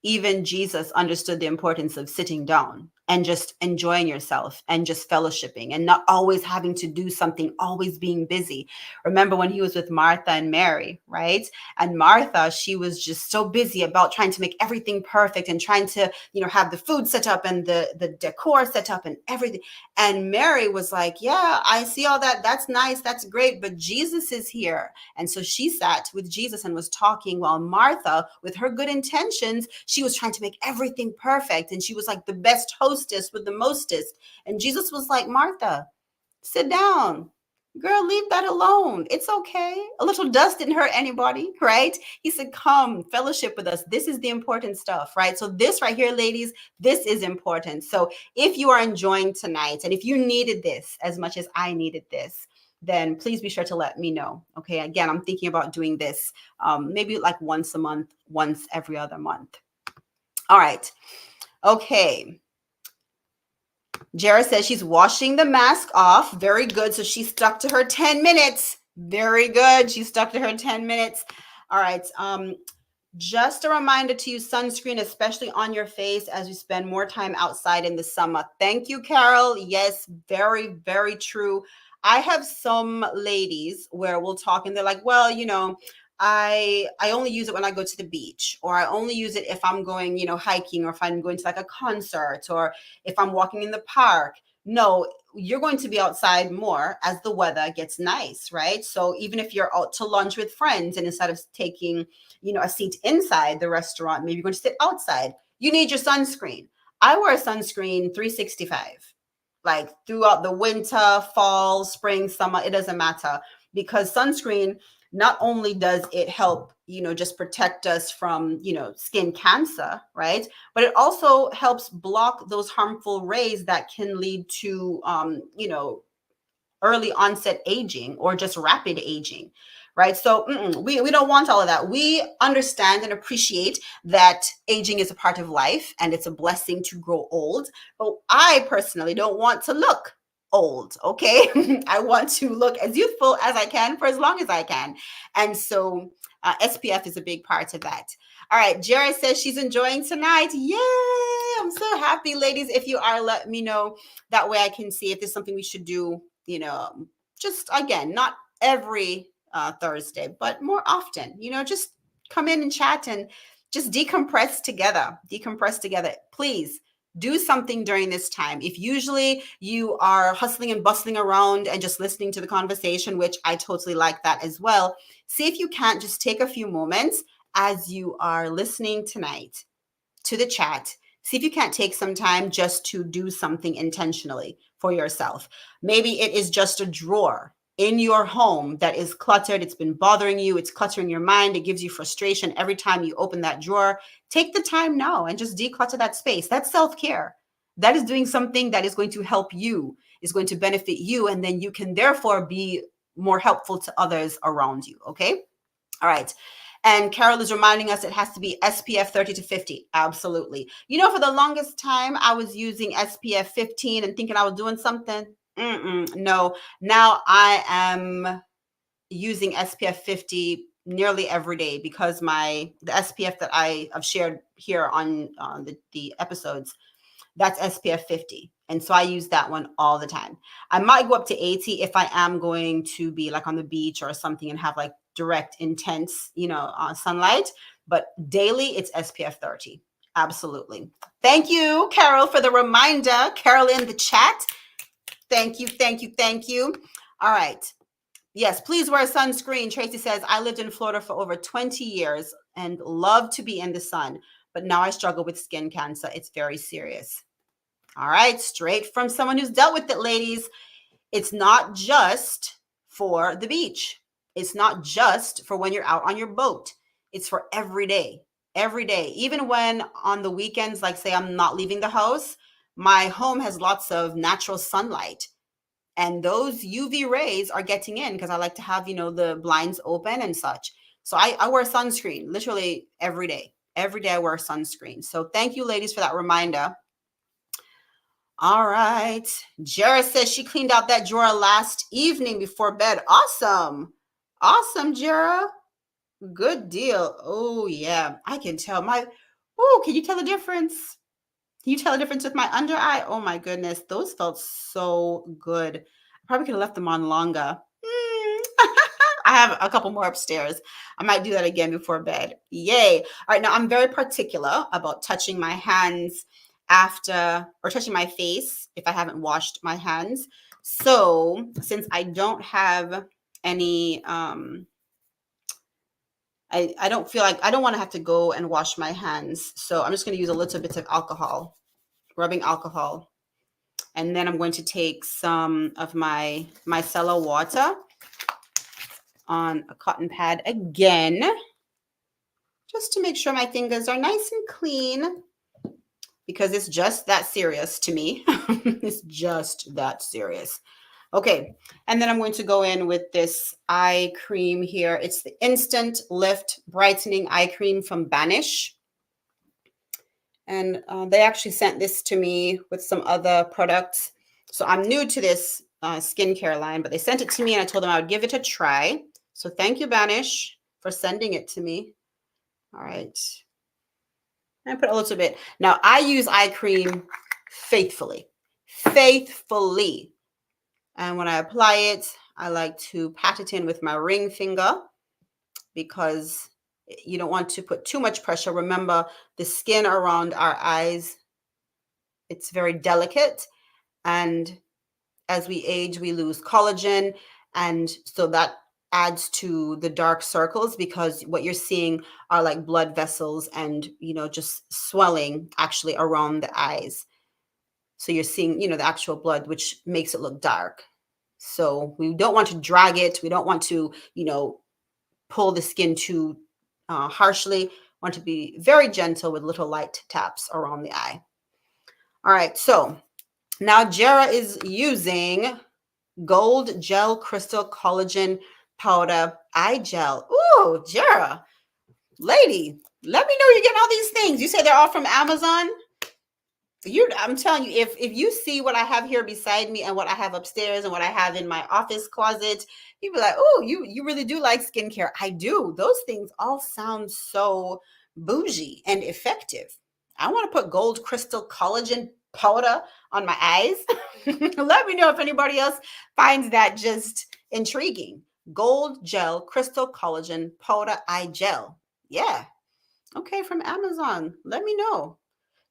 even Jesus understood the importance of sitting down and just enjoying yourself and just fellowshipping and not always having to do something, always being busy. Remember when he was with Martha and Mary, right? And Martha, she was just so busy about trying to make everything perfect and trying to, have the food set up and the decor set up and everything. And Mary was like, yeah, I see all that. That's nice. That's great. But Jesus is here. And so she sat with Jesus and was talking, while Martha, with her good intentions, she was trying to make everything perfect. And she was like the best hostess with the mostest. And Jesus was like, Martha, sit down. Girl, leave that alone. It's okay. A little dust didn't hurt anybody, right? He said, come, fellowship with us. This is the important stuff, right? So this right here, ladies, this is important. So if you are enjoying tonight and if you needed this as much as I needed this, then please be sure to let me know. Okay. Again, I'm thinking about doing this maybe like once a month, once every other month. All right. Okay. Jara says she's washing the mask off. Very good. So she stuck to her 10 minutes. Very good. She stuck to her 10 minutes. All right. Just a reminder to use sunscreen, especially on your face as you spend more time outside in the summer. Thank you, Carol. Yes, very, very true. I have some ladies where we'll talk and they're like, well, I only use it when I go to the beach, or I only use it if I'm going, hiking, or if I'm going to like a concert, or if I'm walking in the park. No, you're going to be outside more as the weather gets nice, right? So even if you're out to lunch with friends and instead of taking, a seat inside the restaurant, maybe you're going to sit outside, you need your sunscreen. I wear a sunscreen 365, like throughout the winter, fall, spring, summer, it doesn't matter, because sunscreen, not only does it help, just protect us from, skin cancer, right? But it also helps block those harmful rays that can lead to, early onset aging or just rapid aging, right? So we don't want all of that. We understand and appreciate that aging is a part of life and it's a blessing to grow old. But I personally don't want to look old, okay? I want to look as youthful as I can for as long as I can. And so SPF is a big part of that. All right, Jerry says she's enjoying tonight. Yay! I'm so happy, ladies. If you are, let me know. That way I can see if there's something we should do, just again, not every Thursday, but more often, just come in and chat and just decompress together. Decompress together. Please do something during this time. If usually you are hustling and bustling around and just listening to the conversation, which I totally like that as well, see if you can't just take a few moments as you are listening tonight to the chat. See if you can't take some time just to do something intentionally for yourself. Maybe it is just a drawer in your home that is cluttered. It's been bothering you. It's cluttering your mind. It gives you frustration every time you open that drawer. Take the time now and just declutter that space. That's self-care. That is doing something that is going to help you, is going to benefit you, and then you can therefore be more helpful to others around you. Okay? All right. And Carol is reminding us it has to be SPF 30 to 50. Absolutely. For the longest time, I was using SPF 15 and thinking I was doing something. No. Now I am using SPF 50 nearly every day because the SPF that I've shared here on the episodes, that's SPF 50. And so I use that one all the time. I might go up to 80 if I am going to be like on the beach or something and have like direct, intense, sunlight. But daily, it's SPF 30. Absolutely. Thank you, Carol, for the reminder. Carol in the chat. Thank you, thank you, thank you. All right. Yes, please wear sunscreen. Tracy says, I lived in Florida for over 20 years and love to be in the sun, but now I struggle with skin cancer. It's very serious. All right, straight from someone who's dealt with it, ladies. It's not just for the beach. It's not just for when you're out on your boat. It's for every day, every day. Even when on the weekends, like say I'm not leaving the house, my home has lots of natural sunlight. and those UV rays are getting in because I like to have, the blinds open and such. So I wear sunscreen literally every day. Every day I wear sunscreen. So thank you, ladies, for that reminder. All right. Jara says she cleaned out that drawer last evening before bed. Awesome. Awesome, Jara. Good deal. Oh, yeah. I can tell can you tell the difference? Can you tell the difference with my under eye? Oh my goodness. Those felt so good. I probably could have left them on longer. I have a couple more upstairs. I might do that again before bed. Yay. All right. Now I'm very particular about touching my hands or touching my face if I haven't washed my hands. So since I don't have any, I don't feel like I don't want to have to go and wash my hands. So I'm just going to use a little bit of alcohol, rubbing alcohol. And then I'm going to take some of my micellar water on a cotton pad again, just to make sure my fingers are nice and clean, because it's just that serious to me. It's just that serious. Okay, and then I'm going to go in with this eye cream here. It's the Instant Lift Brightening Eye Cream from Banish. And they actually sent this to me with some other products. So I'm new to this skincare line, but they sent it to me and I told them I would give it a try. So thank you, Banish, for sending it to me. All right. I put a little bit. Now, I use eye cream faithfully. And when I apply it, I like to pat it in with my ring finger because you don't want to put too much pressure. Remember, the skin around our eyes, it's very delicate. And as we age, we lose collagen. And so that adds to the dark circles, because what you're seeing are like blood vessels and, just swelling actually around the eyes. So you're seeing, the actual blood, which makes it look dark. So we don't want to drag it. We don't want to, pull the skin too harshly. We want to be very gentle with little light taps around the eye. All right. So now Jara is using Gold Gel Crystal Collagen Powder Eye Gel. Ooh, Jara, lady, let me know you're getting all these things. You say they're all from Amazon? I'm telling you, if you see what I have here beside me and what I have upstairs and what I have in my office closet, you'd be like, oh, you really do like skincare. I do. Those things all sound so bougie and effective. I want to put Gold Crystal Collagen Powder on my eyes. Let me know if anybody else finds that just intriguing. Gold Gel Crystal Collagen Powder Eye Gel. Yeah. Okay, from Amazon. Let me know.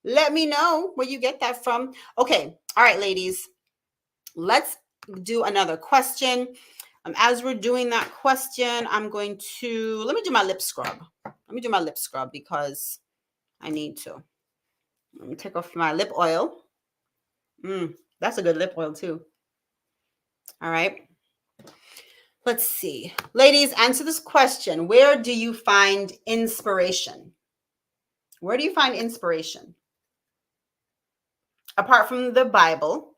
Let me know where you get that from. Okay. All right, ladies. Let's do another question. As we're doing that question, let me do my lip scrub. Let me do my lip scrub because I need to. Let me take off my lip oil. That's a good lip oil too. All right. Let's see. Ladies, answer this question. Where do you find inspiration? Where do you find inspiration? Apart from the Bible,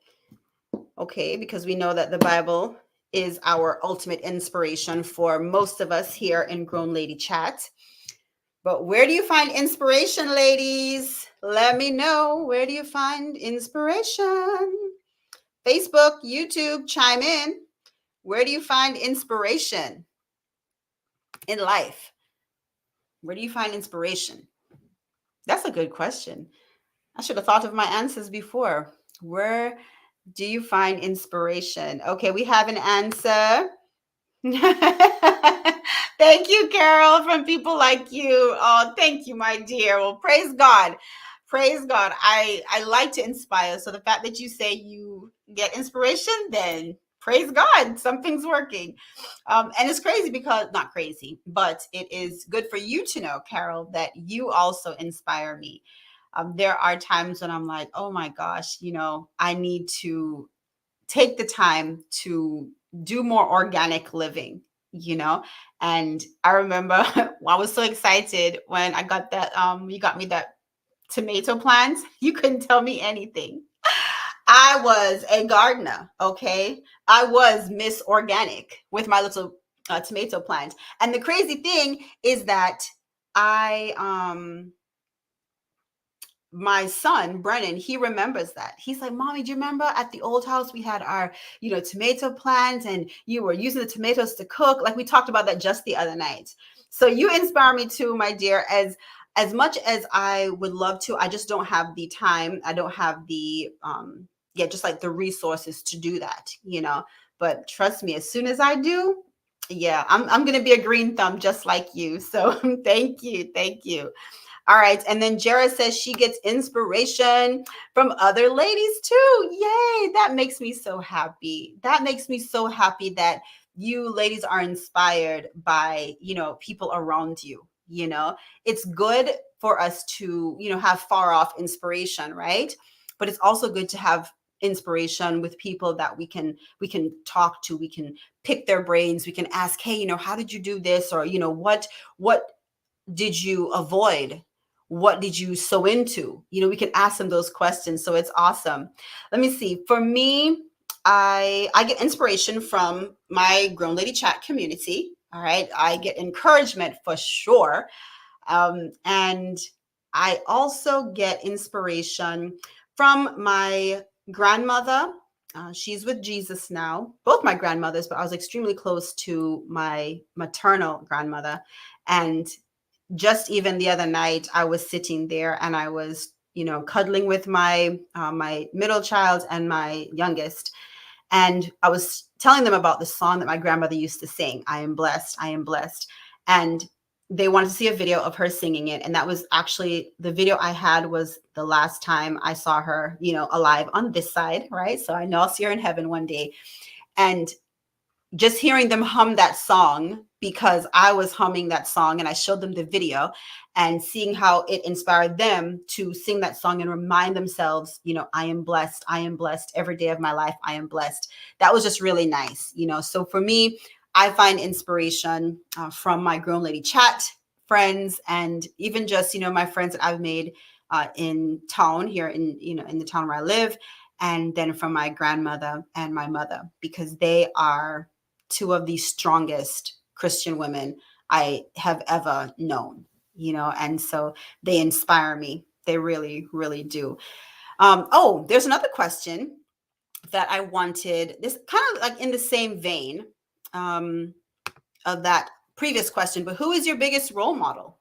okay, because we know that the Bible is our ultimate inspiration for most of us here in Grown Lady Chat. But where do you find inspiration, ladies? Let me know. Where do you find inspiration? Facebook, YouTube, chime in. Where do you find inspiration in life? Where do you find inspiration? That's a good question. I should have thought of my answers before. Where do you find inspiration? Okay, we have an answer. Thank you, Carol, from people like you. Oh, thank you, my dear. Well, praise God. Praise God. I like to inspire. So the fact that you say you get inspiration, then praise God. Something's working. And it's crazy because, not crazy, but it is good for you to know, Carol, that you also inspire me. There are times when I'm like, oh my gosh, I need to take the time to do more organic living, and I remember I was so excited when I got that, you got me that tomato plant. You couldn't tell me anything. I was a gardener, okay? I was Miss Organic with my little tomato plant. And the crazy thing is that I my son Brennan, he remembers that. He's like, Mommy, do you remember at the old house we had our, tomato plant and you were using the tomatoes to cook? Like we talked about that just the other night. So you inspire me too, my dear, as much as I would love to. I just don't have the time. I don't have the yeah, just like the resources to do that. But trust me, as soon as I do, yeah, I'm gonna be a green thumb just like you. So thank you, thank you. All right. And then Jara says she gets inspiration from other ladies too. Yay. That makes me so happy. That makes me so happy that you ladies are inspired by, people around you. It's good for us to, have far off inspiration, right? But it's also good to have inspiration with people that we can talk to, we can pick their brains, we can ask, hey, how did you do this? Or, what did you avoid? What did you sow into? We can ask them those questions. So it's awesome. Let me see. For me, I get inspiration from my Grown Lady Chat community. All right. I get encouragement for sure. And I also get inspiration from my grandmother. She's with Jesus now, both my grandmothers, but I was extremely close to my maternal grandmother. And just even the other night, I was sitting there and I was, cuddling with my middle child and my youngest, and I was telling them about the song that my grandmother used to sing, "I am blessed, I am blessed," and they wanted to see a video of her singing it, and that was actually the video I had was the last time I saw her, alive on this side, right? So I know I'll see her in heaven one day, and just hearing them hum that song because I was humming that song and I showed them the video and seeing how it inspired them to sing that song and remind themselves, I am blessed every day of my life. I am blessed. That was just really nice. So for me, I find inspiration from my Grown Lady Chat friends and even just, my friends that I've made in town here in the town where I live. And then from my grandmother and my mother, because they are two of the strongest Christian women I have ever known, and so they inspire me. They really, really do. Oh, there's another question that I wanted, this kind of like in the same vein of that previous question, but who is your biggest role model?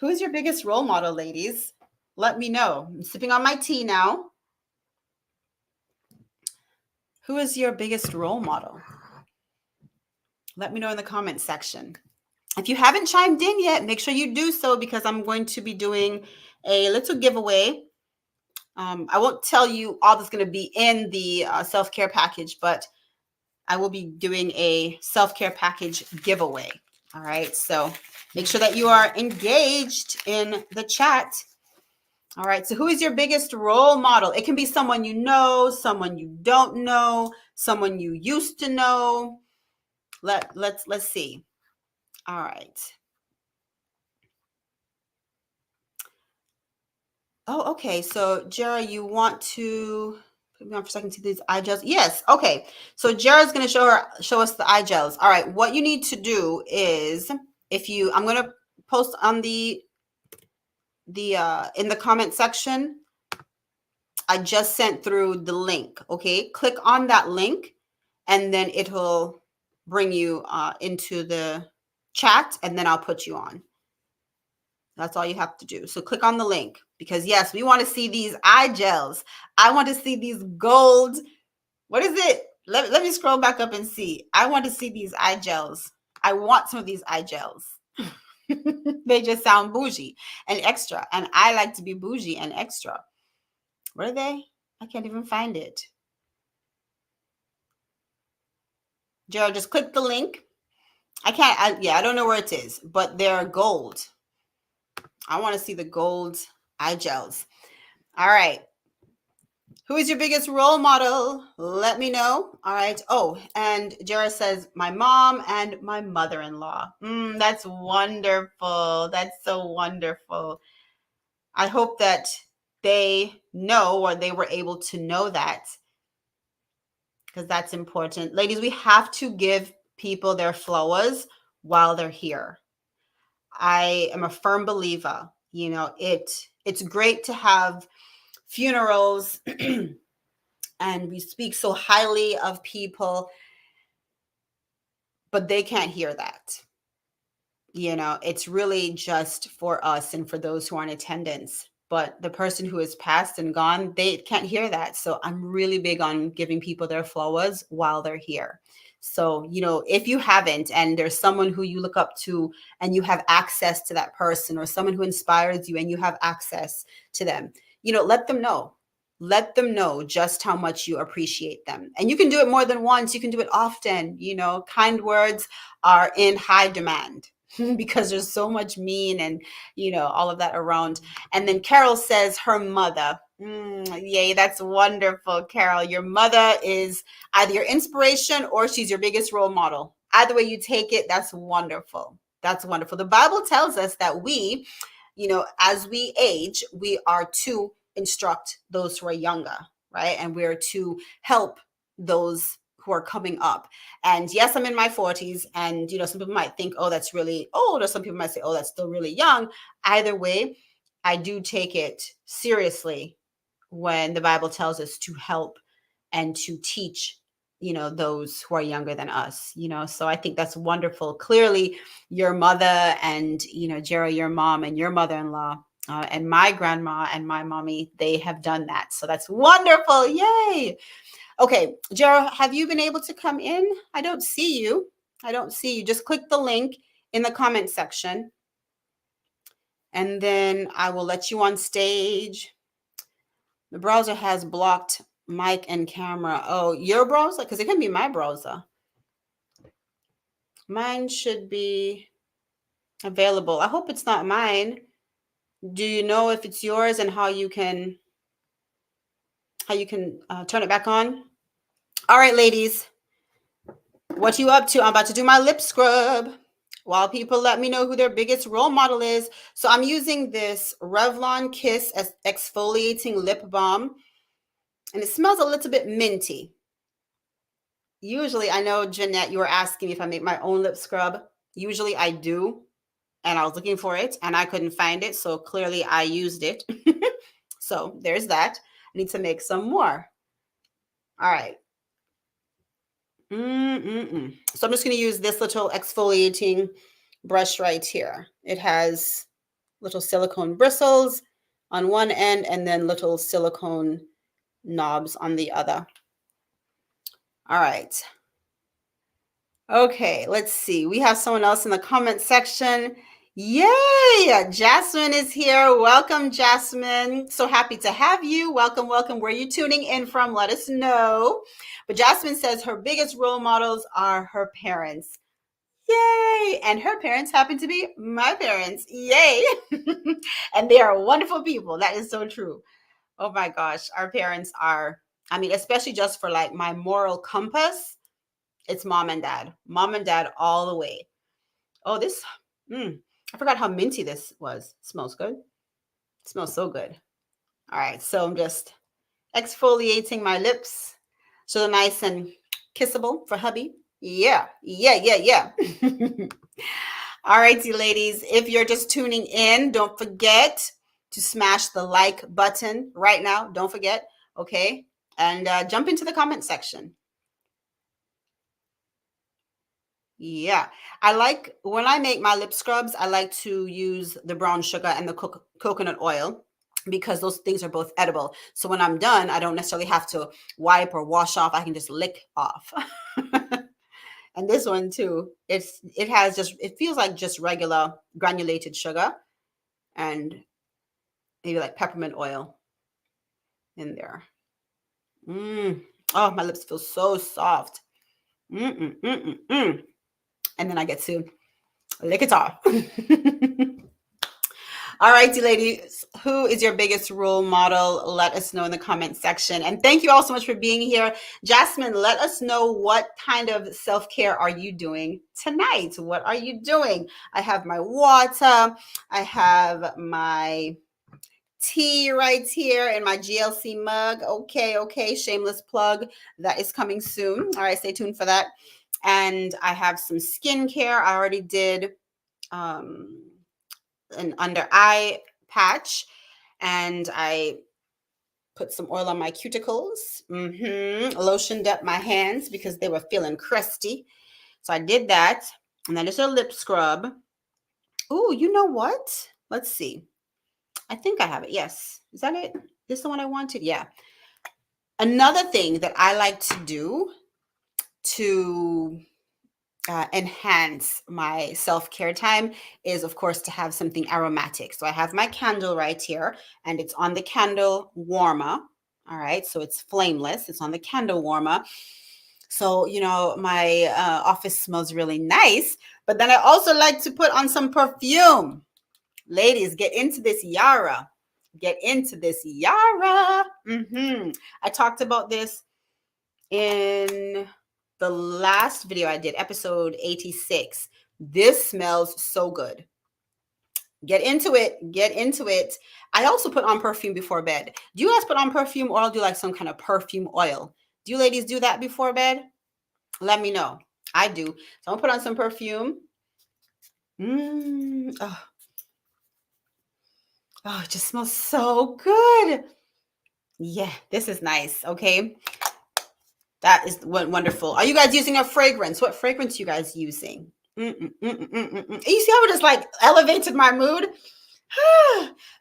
Who is your biggest role model, ladies? Let me know. I'm sipping on my tea now. Who is your biggest role model? Let me know in the comment section. If you haven't chimed in yet, make sure you do so because I'm going to be doing a little giveaway. I won't tell you all that's going to be in the self-care package, but I will be doing a self-care package giveaway. All right. So make sure that you are engaged in the chat. All right. So who is your biggest role model? It can be someone you know, someone you don't know, someone you used to know. Let's see. All right. Oh, okay. So, Jara, you want to put me on for a second to these eye gels? Yes. Okay. So Jara's going to show us the eye gels. All right. What you need to do is I'm going to post on the in the comment section. I just sent through the link. Okay. Click on that link and then it will bring you into the chat and then I'll put you on. That's all you have to do. So click on the link because yes, we want to see these eye gels. I want to see these gold. What is it? Let me scroll back up and see. I want to see these eye gels. I want some of these eye gels. They just sound bougie and extra. And I like to be bougie and extra. Where are they? I can't even find it. Gerald, just click the link. I don't know where it is, but they're gold. I want to see the gold eye gels. All right. Who is your biggest role model? Let me know. All right. Oh, and Jara says, my mom and my mother-in-law. That's wonderful. That's so wonderful. I hope that they know, or they were able to know that, because that's important. Ladies, we have to give people their flowers while they're here. I am a firm believer, it's great to have funerals and we speak so highly of people, but they can't hear that. It's really just for us and for those who are in attendance. But the person who is passed and gone, they can't hear that. So I'm really big on giving people their flowers while they're here. So, if you haven't, and there's someone who you look up to and you have access to that person, or someone who inspires you and you have access to them, let them know. Let them know just how much you appreciate them. And you can do it more than once. You can do it often. Kind words are in high demand because there's so much mean and all of that around. And then Carol says her mother. Yay, that's wonderful, Carol. Your mother is either your inspiration or she's your biggest role model. Either way you take it, that's wonderful. That's wonderful. The Bible tells us that we, as we age, we are to instruct those who are younger, right? And we're to help those who are coming up. And yes, I'm in my 40s, and some people might think, oh, that's really old, or some people might say, oh, that's still really young. Either way, I do take it seriously when the Bible tells us to help and to teach those who are younger than us. So I think that's wonderful. Clearly your mother and Jera, your mom, and your mother-in-law, and my grandma and my mommy, they have done that. So that's wonderful. Yay. Okay, Jera, have you been able to come in? I don't see you. Just click the link in the comment section, and then I will let you on stage. The browser has blocked mic and camera. Oh, your browser? Because it can be my browser. Mine should be available. I hope it's not mine. Do you know if it's yours and how you can turn it back on? All right, ladies, what you up to? I'm about to do my lip scrub while people let me know who their biggest role model is. So I'm using this Revlon Kiss exfoliating lip balm, and it smells a little bit minty. Usually, I know, Jeanette, you were asking me if I make my own lip scrub. Usually I do, and I was looking for it and I couldn't find it, so clearly I used it. So there's that. I need to make some more. All right. So I'm just going to use this little exfoliating brush right here. It has little silicone bristles on one end and then little silicone knobs on the other. All right. Okay, let's see. We have someone else in the comment section. Yay! Jasmine is here. Welcome, Jasmine. So happy to have you. Welcome, welcome. Where are you tuning in from? Let us know. But Jasmine says her biggest role models are her parents. Yay! And her parents happen to be my parents. Yay! And they are wonderful people. That is so true. Oh my gosh. Our parents are, especially just for like my moral compass, it's mom and dad all the way. Oh, this, I forgot how minty this was. It smells good. It smells so good. All right. So I'm just exfoliating my lips so they're nice and kissable for hubby. Yeah. All righty, ladies. If you're just tuning in, don't forget to smash the like button right now. Don't forget. Okay. And jump into the comment section. Yeah, I like when I make my lip scrubs, I like to use the brown sugar and the coconut oil because those things are both edible. So when I'm done, I don't necessarily have to wipe or wash off. I can just lick off. And this one too, it feels like just regular granulated sugar and maybe like peppermint oil in there. Oh, my lips feel so soft. And then I get to lick it off. All righty, ladies, who is your biggest role model? Let us know in the comment section. And thank you all so much for being here. Jasmine, let us know, what kind of self-care are you doing tonight? What are you doing? I have my water. I have my tea right here in my GLC mug. Okay, shameless plug. That is coming soon. All right, stay tuned for that. And I have some skincare. I already did an under eye patch, and I put some oil on my cuticles, lotioned up my hands because they were feeling crusty. So I did that. And then it's a lip scrub. Oh, you know what? Let's see. I think I have it. Yes. Is that it? This is the one I wanted? Yeah. Another thing that I like to do to enhance my self-care time is, of course, to have something aromatic. So I have my candle right here, and it's on the candle warmer. All right, so it's flameless. It's on the candle warmer. So, my office smells really nice, but then I also like to put on some perfume. Ladies, get into this Yara. Get into this Yara. I talked about this in the last video I did, episode 86. This smells so good. Get into it. Get into it. I also put on perfume before bed. Do you guys put on perfume, or I'll do like some kind of perfume oil? Do you ladies do that before bed? Let me know. I do. So I'm gonna put on some perfume. Oh, it just smells so good. Yeah, this is nice. Okay. That is wonderful. Are you guys using a fragrance? What fragrance are you guys using? You see how it just like elevated my mood?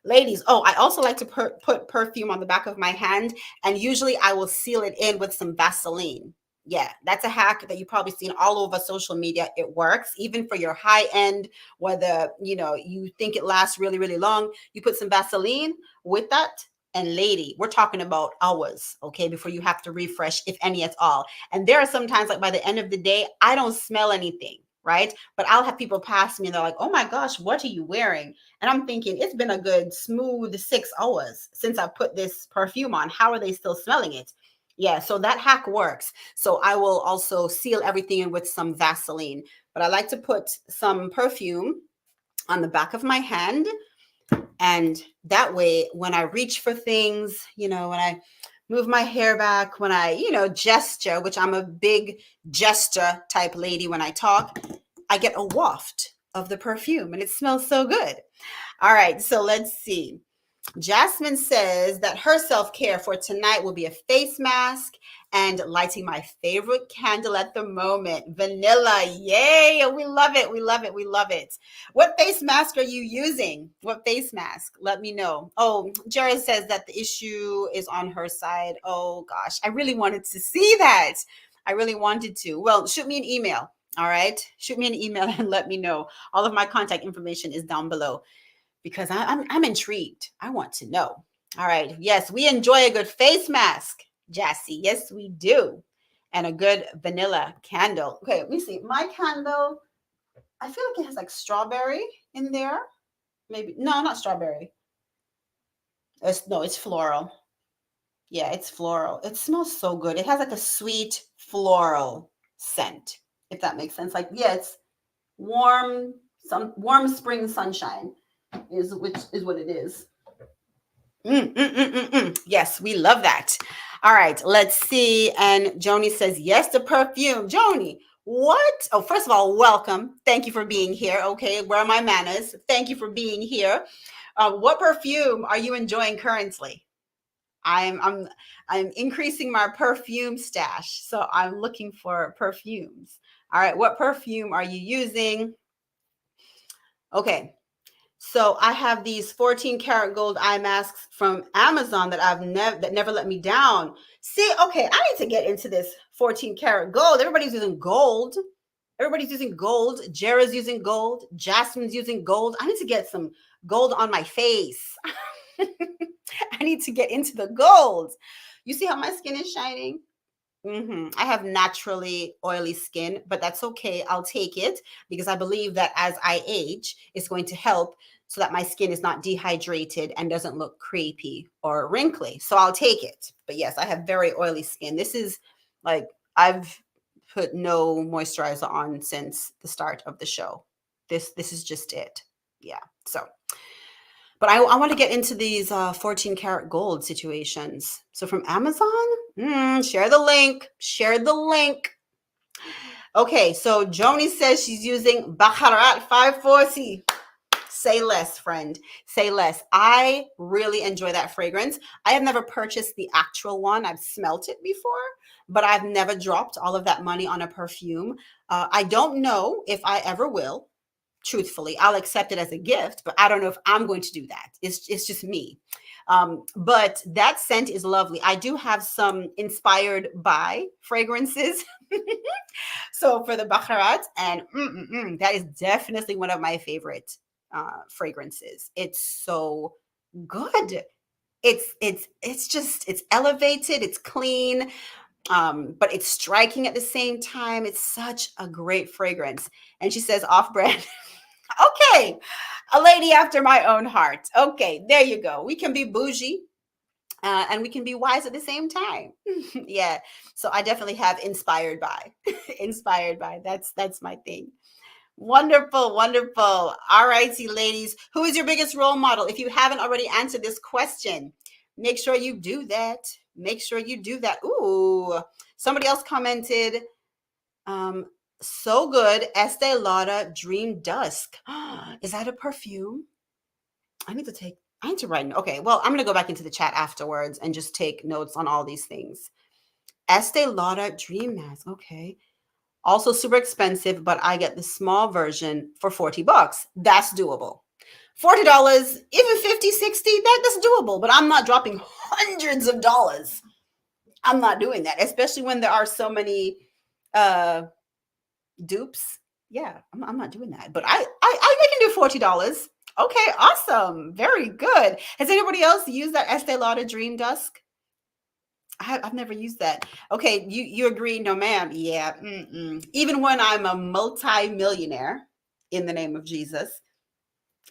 Ladies, I also like to put perfume on the back of my hand, and usually I will seal it in with some Vaseline. Yeah, that's a hack that you've probably seen all over social media. It works even for your high end, whether you think it lasts really, really long. You put some Vaseline with that, and lady, we're talking about hours, okay, before you have to refresh, if any at all. And there are sometimes, like by the end of the day, I don't smell anything, right? But I'll have people pass me and they're like, oh my gosh, what are you wearing? And I'm thinking, it's been a good smooth 6 hours since I put this perfume on. How are they still smelling it? Yeah, so that hack works. So I will also seal everything in with some Vaseline. But I like to put some perfume on the back of my hand. And that way, when I reach for things, when I move my hair back, when I, gesture, which I'm a big gesture type lady when I talk, I get a waft of the perfume and it smells so good. All right, so let's see. Jasmine says that her self-care for tonight will be a face mask and lighting my favorite candle at the moment, vanilla. Yay, we love it. We love it. We love it. What face mask are you using? What face mask? Let me know. Oh, Jared says that the issue is on her side. Oh gosh, I really wanted to see that. I really wanted to. Well, shoot me an email. All right, shoot me an email and let me know. All of my contact information is down below, because I'm intrigued. I want to know. All right. Yes, we enjoy a good face mask, Jassy. Yes, we do. And a good vanilla candle. Okay, let me see. My candle, I feel like it has like strawberry in there. Maybe. No, not strawberry. It's floral. Yeah, it's floral. It smells so good. It has like a sweet floral scent, if that makes sense. Like, yeah, it's warm, some warm spring sunshine is what it is. Yes, we love that. All right, let's see. And Joni says, yes, the perfume. Joni, what? Oh, first of all, welcome. Thank you for being here. Okay, where are my manners? Thank you for being here. What perfume are you enjoying currently? I'm increasing my perfume stash, so I'm looking for perfumes. All right, what perfume are you using? Okay. So I have these 14 karat gold eye masks from Amazon that never let me down. See, okay, I need to get into this 14 karat gold. Everybody's using gold. Everybody's using gold. Jera's using gold. Jasmine's using gold. I need to get some gold on my face. I need to get into the gold. You see how my skin is shining? I have naturally oily skin, but that's okay. I'll take it because I believe that as I age, it's going to help so that my skin is not dehydrated and doesn't look crepey or wrinkly. So I'll take it. But yes, I have very oily skin. This is like I've put no moisturizer on since the start of the show. This is just it. Yeah. So But I want to get into these 14 karat gold situations. So from Amazon, share the link. Share the link. Okay, so Joni says she's using Baccarat 540. Say less, friend. Say less. I really enjoy that fragrance. I have never purchased the actual one. I've smelt it before, but I've never dropped all of that money on a perfume. I don't know if I ever will. Truthfully, I'll accept it as a gift, but I don't know if I'm going to do that. It's just me. But that scent is lovely. I do have some inspired by fragrances. So for the Baccarat, and that is definitely one of my favorite fragrances. It's so good. It's elevated, it's clean, but it's striking at the same time. It's such a great fragrance. And she says off brand. Okay, a lady after my own heart. Okay, there you go. We can be bougie and we can be wise at the same time. Yeah. So I definitely have inspired by. Inspired by. That's my thing. Wonderful, wonderful. All righty, ladies. Who is your biggest role model? If you haven't already answered this question, make sure you do that. Make sure you do that. Ooh, somebody else commented, um, so good. Estee Lauder Dream Dusk. Is that a perfume? I need to write. Okay, well, I'm gonna go back into the chat afterwards and just take notes on all these things. Estee Lauder Dream Mask. Okay. Also super expensive, but I get the small version for 40 bucks. That's doable. $40, even 50, 60, that's doable, but I'm not dropping hundreds of dollars. I'm not doing that, especially when there are so many dupes. Yeah, I'm not doing that. But I can do $40. Okay, awesome. Very good. Has anybody else used that Estee Lauder Dream Dusk? I've never used that. Okay, you agree? No, ma'am. Yeah. Even when I'm a multi-millionaire, in the name of Jesus,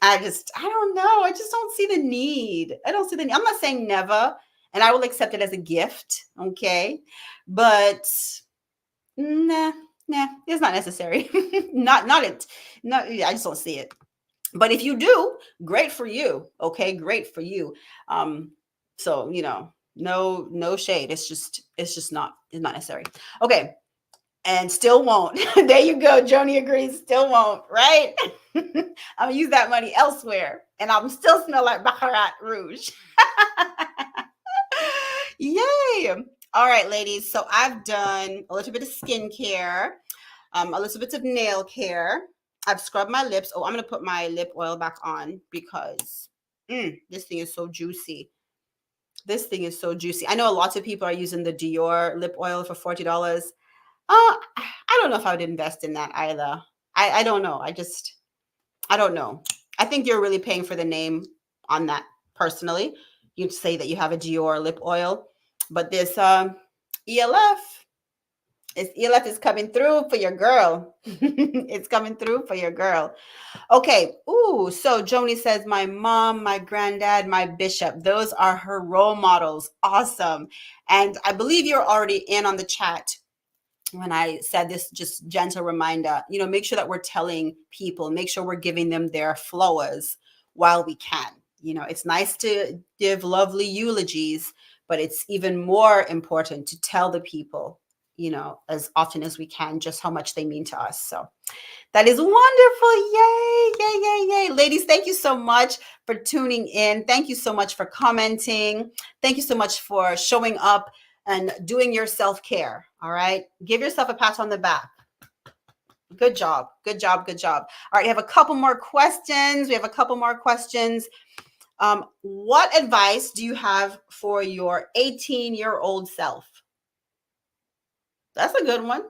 I don't know. I just don't see the need. I don't see the need. I'm not saying never, and I will accept it as a gift. Okay, but nah, it's not necessary. Not it. Not. I just don't see it. But if you do, great for you. Okay, great for you. So no shade. It's not necessary. Okay, and still won't. There you go. Joni agrees. Still won't. Right? I'm gonna use that money elsewhere, and I'm still smell like Baccarat Rouge. Yay! All right, ladies. So I've done a little bit of skincare, a little bit of nail care. I've scrubbed my lips. Oh, I'm gonna put my lip oil back on because this thing is so juicy. This thing is so juicy. I know a lot of people are using the Dior lip oil for $40. I don't know if I would invest in that either. I don't know. I don't know. I think you're really paying for the name on that personally. You'd say that you have a Dior lip oil, but this ELF, ELF is coming through for your girl. It's coming through for your girl. Okay. Ooh, so Joni says, my mom, my granddad, my bishop, those are her role models. Awesome. And I believe you're already in on the chat when I said this, just gentle reminder, make sure that we're telling people, make sure we're giving them their flowers while we can. It's nice to give lovely eulogies, but it's even more important to tell the people, as often as we can, just how much they mean to us. So that is wonderful. Yay, yay, yay, yay. Ladies, thank you so much for tuning in. Thank you so much for commenting. Thank you so much for showing up and doing your self-care. All right. Give yourself a pat on the back. Good job. Good job. Good job. All right. We have a couple more questions. What advice do you have for your 18-year-old self? That's a good one.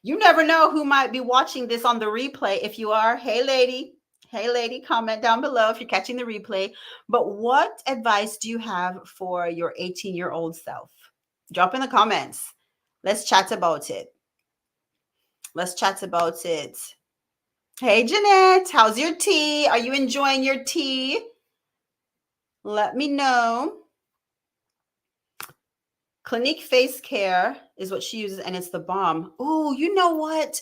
You never know who might be watching this on the replay. If you are, hey lady, comment down below if you're catching the replay. But what advice do you have for your 18-year-old self? Drop in the comments. Let's chat about it. Hey, Jeanette, how's your tea? Are you enjoying your tea? Let me know. Clinique Face Care is what she uses, and it's the bomb. Oh, you know what?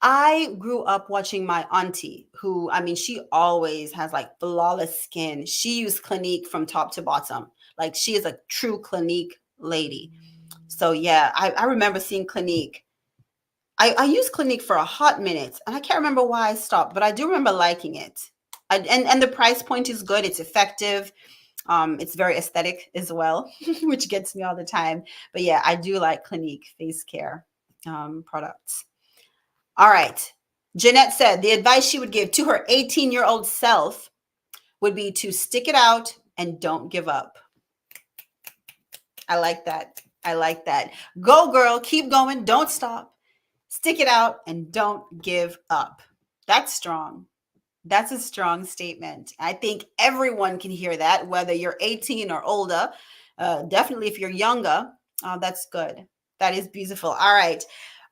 I grew up watching my auntie, who, I mean, she always has like flawless skin. She used Clinique from top to bottom. Like she is a true Clinique lady. So yeah, I remember seeing Clinique. I used Clinique for a hot minute, and I can't remember why I stopped, but I do remember liking it. And the price point is good. It's effective. It's very aesthetic as well, which gets me all the time. But yeah, I do like Clinique face care products. All right. Jeanette said the advice she would give to her 18-year-old self would be to stick it out and don't give up. I like that. I like that. Go, girl. Keep going. Don't stop. Stick it out and don't give up. That's strong. That's a strong statement. I think everyone can hear that, whether you're 18 or older. Definitely, if you're younger, that's good. That is beautiful. All right.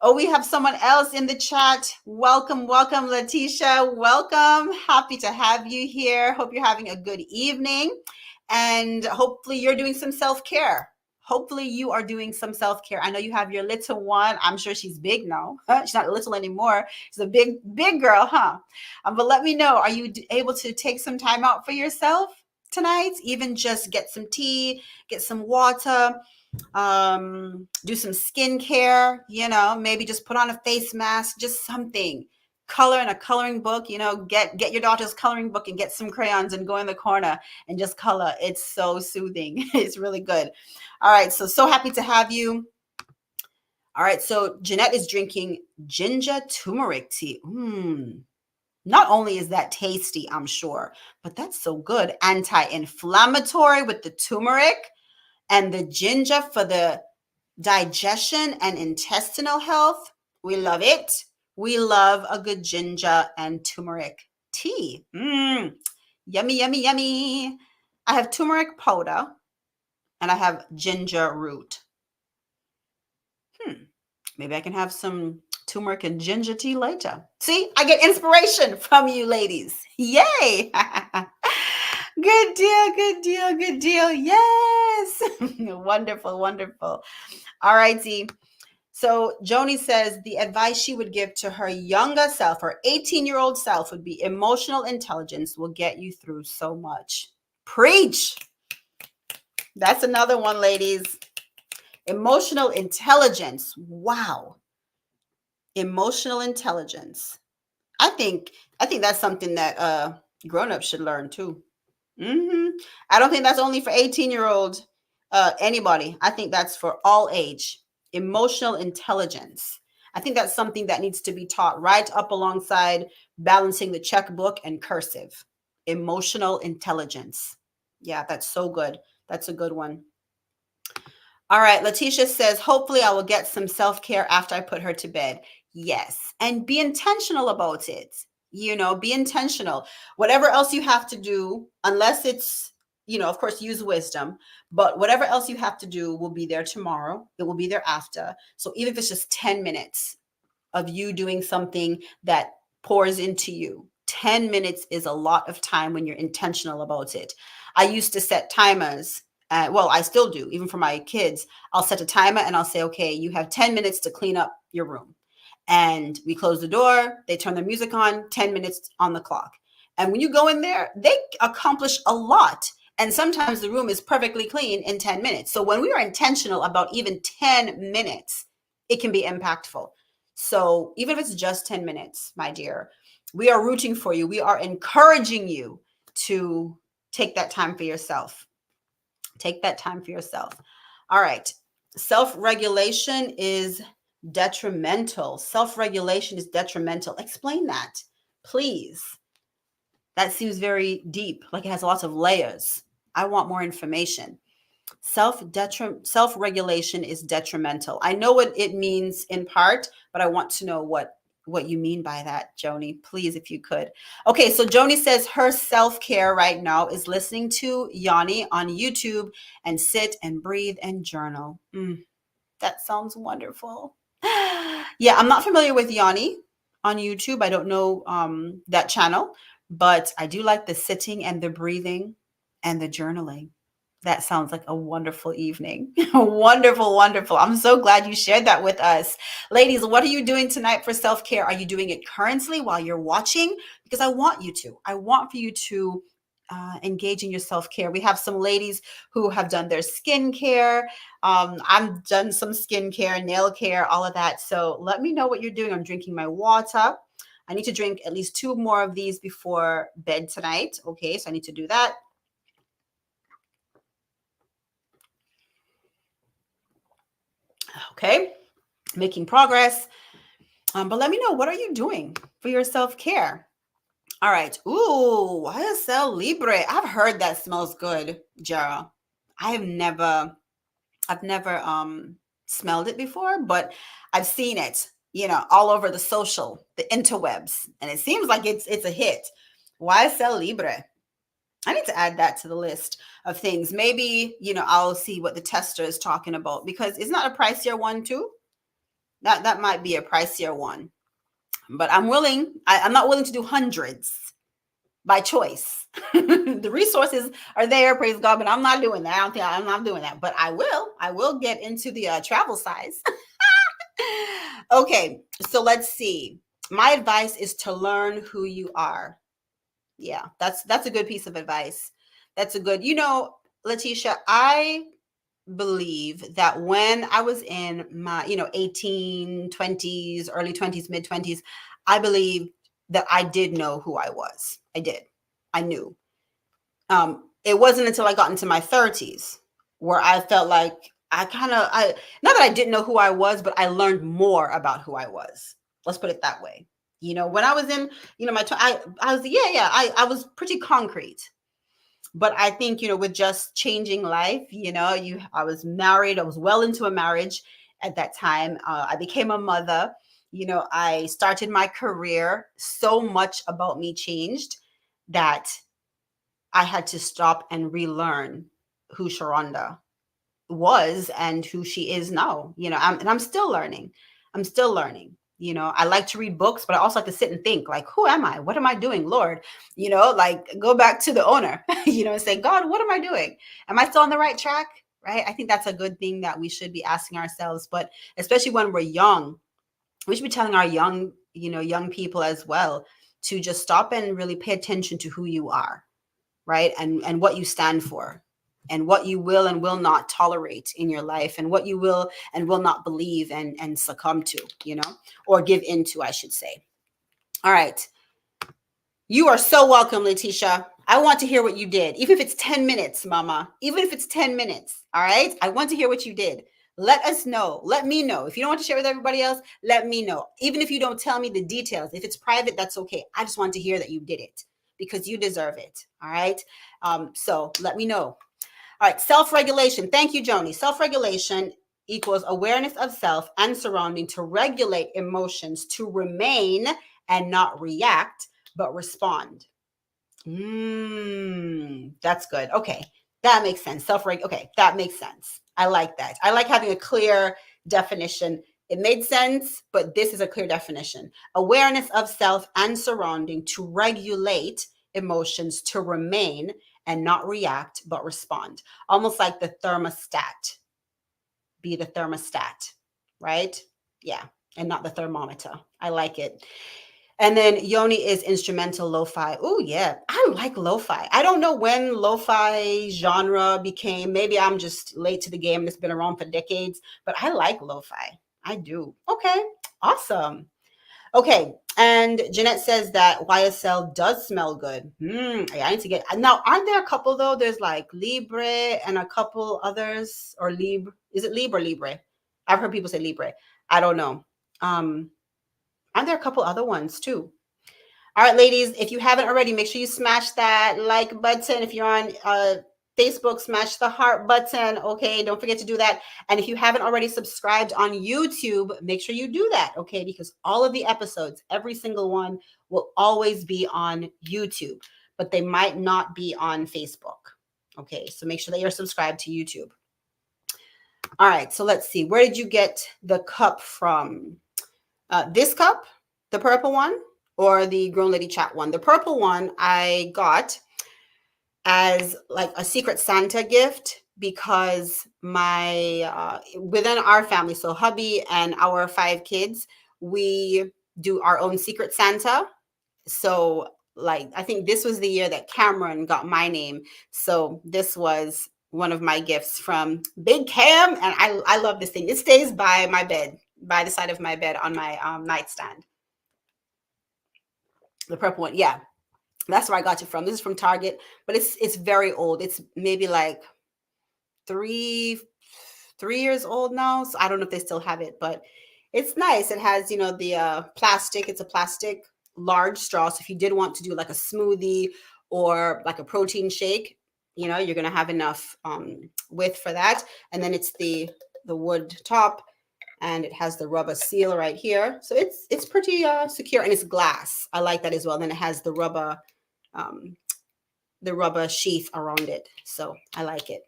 Oh, we have someone else in the chat. Welcome, welcome, Letitia. Welcome. Happy to have you here. Hope you're having a good evening. And hopefully, you're doing some self care. Hopefully, you are doing some self care. I know you have your little one. I'm sure she's big now. She's not little anymore. She's a big, big girl, huh? But let me know, are you able to take some time out for yourself tonight? Even just get some tea, get some water, do some skincare, maybe just put on a face mask, just something. Color in a coloring book, get your daughter's coloring book and get some crayons and go in the corner and just color. It's so soothing. It's really good. All right, so happy to have you. All right, so Jeanette is drinking ginger turmeric tea. Not only is that tasty, I'm sure, but that's so good. Anti-inflammatory with the turmeric and the ginger for the digestion and intestinal health. We love it. We love a good ginger and turmeric tea. Yummy, yummy, yummy. I have turmeric powder and I have ginger root. Maybe I can have some turmeric and ginger tea later. See, I get inspiration from you ladies. Yay. Good deal, good deal, good deal. Yes. Wonderful, wonderful. All righty. So Joni says the advice she would give to her younger self, her 18-year-old self, would be emotional intelligence will get you through so much. Preach. That's another one, ladies. Emotional intelligence. Wow. Emotional intelligence. I think that's something that grown-ups should learn too. I don't think that's only for 18-year-old anybody. I think that's for all age. Emotional intelligence. I think that's something that needs to be taught right up alongside balancing the checkbook and cursive. Emotional intelligence. Yeah, that's so good. That's a good one. All right, Letitia says, hopefully I will get some self-care after I put her to bed. Yes, and be intentional about it. Be intentional. Whatever else you have to do, unless it's, of course, use wisdom, but whatever else you have to do will be there tomorrow. It will be there after. So even if it's just 10 minutes of you doing something that pours into you, 10 minutes is a lot of time when you're intentional about it. I used to set timers. Well, I still do, even for my kids. I'll set a timer and I'll say, okay, you have 10 minutes to clean up your room. And we close the door, they turn the music on, 10 minutes on the clock. And when you go in there, they accomplish a lot. And sometimes the room is perfectly clean in 10 minutes. So when we are intentional about even 10 minutes, it can be impactful. So even if it's just 10 minutes, my dear, we are rooting for you. We are encouraging you to take that time for yourself. Take that time for yourself. All right. Self-regulation is detrimental. Self-regulation is detrimental. Explain that, please. That seems very deep, like it has lots of layers. I want more information. Self-regulation is detrimental. I know what it means in part, but I want to know what you mean by that, Joni, please, if you could. Okay, so Joni says her self-care right now is listening to Yanni on YouTube and sit and breathe and journal. That sounds wonderful. Yeah, I'm not familiar with Yanni on YouTube. I don't know that channel, but I do like the sitting and the breathing and the journaling. That sounds like a wonderful evening. Wonderful, wonderful. I'm so glad you shared that with us. Ladies, what are you doing tonight for self-care? Are you doing it currently while you're watching? Because I want you to. I want for you to engage in your self-care. We have some ladies who have done their skincare. I've done some skincare, nail care, all of that. So let me know what you're doing. I'm drinking my water. I need to drink at least 2 more of these before bed tonight. Okay, so I need to do that. Okay, making progress. But let me know, what are you doing for your self-care? All right. Ooh, YSL Libre. I've heard that smells good, Jara. I've never smelled it before, but I've seen it, all over the interwebs, and it seems like it's a hit. YSL Libre. I need to add that to the list of things. Maybe, I'll see what the tester is talking about, because it's not a pricier one too. That might be a pricier one. But I'm not willing to do hundreds by choice. The resources are there, praise God, but I'm not doing that. I'm not doing that. But I will get into the travel size. Okay, so let's see. My advice is to learn who you are. Yeah, that's a good piece of advice. That's a good, Letitia, I believe that when I was in my, 18, 20s, early 20s, mid 20s, I believe that I did know who I was. I did. I knew. It wasn't until I got into my 30s where I felt like not that I didn't know who I was, but I learned more about who I was. Let's put it that way. When I was in, I was, yeah, I was pretty concrete. But I think, with just changing life, I was married. I was well into a marriage at that time. I became a mother. I started my career. So much about me changed that I had to stop and relearn who Sharonda was and who she is now. I'm still learning. I'm still learning. I like to read books, but I also like to sit and think, like, who am I? What am I doing, Lord? Like, go back to the owner, and say, God, what am I doing? Am I still on the right track? Right? I think that's a good thing that we should be asking ourselves, but especially when we're young, we should be telling our young people as well, to just stop and really pay attention to who you are, right? And what you stand for, and what you will and will not tolerate in your life, and what you will and will not believe and succumb to, or give into, I should say. All right. You are so welcome, Letitia. I want to hear what you did, even if it's 10 minutes, mama, even if it's 10 minutes. All right. I want to hear what you did. Let us know. Let me know. If you don't want to share with everybody else, let me know. Even if you don't tell me the details, if it's private, that's okay. I just want to hear that you did it, because you deserve it. All right. So let me know. All right. Self-regulation. Thank you, Joni. Self-regulation equals awareness of self and surrounding to regulate emotions, to remain and not react, but respond. That's good. Okay. That makes sense. Okay. That makes sense. I like that. I like having a clear definition. It made sense, but this is a clear definition. Awareness of self and surrounding to regulate emotions, to remain and not react, but respond. Almost like the thermostat. Be the thermostat, right? Yeah. And not the thermometer. I like it. And then Yoni is instrumental lo-fi. Oh, yeah. I like lo-fi. I don't know when lo-fi genre became. Maybe I'm just late to the game and it's been around for decades, but I like lo-fi. I do. Okay. Awesome. Okay. And Jeanette says that YSL does smell good. I need to get. Now, aren't there a couple though? There's like Libre and a couple others, or Libre. Is it Libre or Libre? I've heard people say Libre. I don't know. Aren't there a couple other ones too? All right, ladies, if you haven't already, make sure you smash that like button. If you're on Facebook, smash the heart button. Okay, don't forget to do that. And if you haven't already subscribed on YouTube, make sure you do that. Okay, because all of the episodes, every single one, will always be on YouTube, but they might not be on Facebook. Okay, so make sure that you're subscribed to YouTube. All right, so let's see. Where did you get the cup from? This cup, the purple one, or the Grown Lady Chat one? The purple one I got as like a secret Santa gift because my within our family, so hubby and our 5 kids, we do our own secret Santa. So like I think this was the year that Cameron got my name. So this was one of my gifts from Big Cam, and I love this thing. It stays by my bed, by the side of my bed on my nightstand. The purple one, yeah, that's where I got it from. This is from Target, but it's very old. It's maybe like three 3 years old now. So I don't know if they still have it, but it's nice. It has, the plastic. It's a plastic large straw. So if you did want to do like a smoothie or like a protein shake, you're gonna have enough width for that. And then it's the wood top, and it has the rubber seal right here. So it's pretty secure, and it's glass. I like that as well. And then it has um, the rubber sheath around it. So I like it.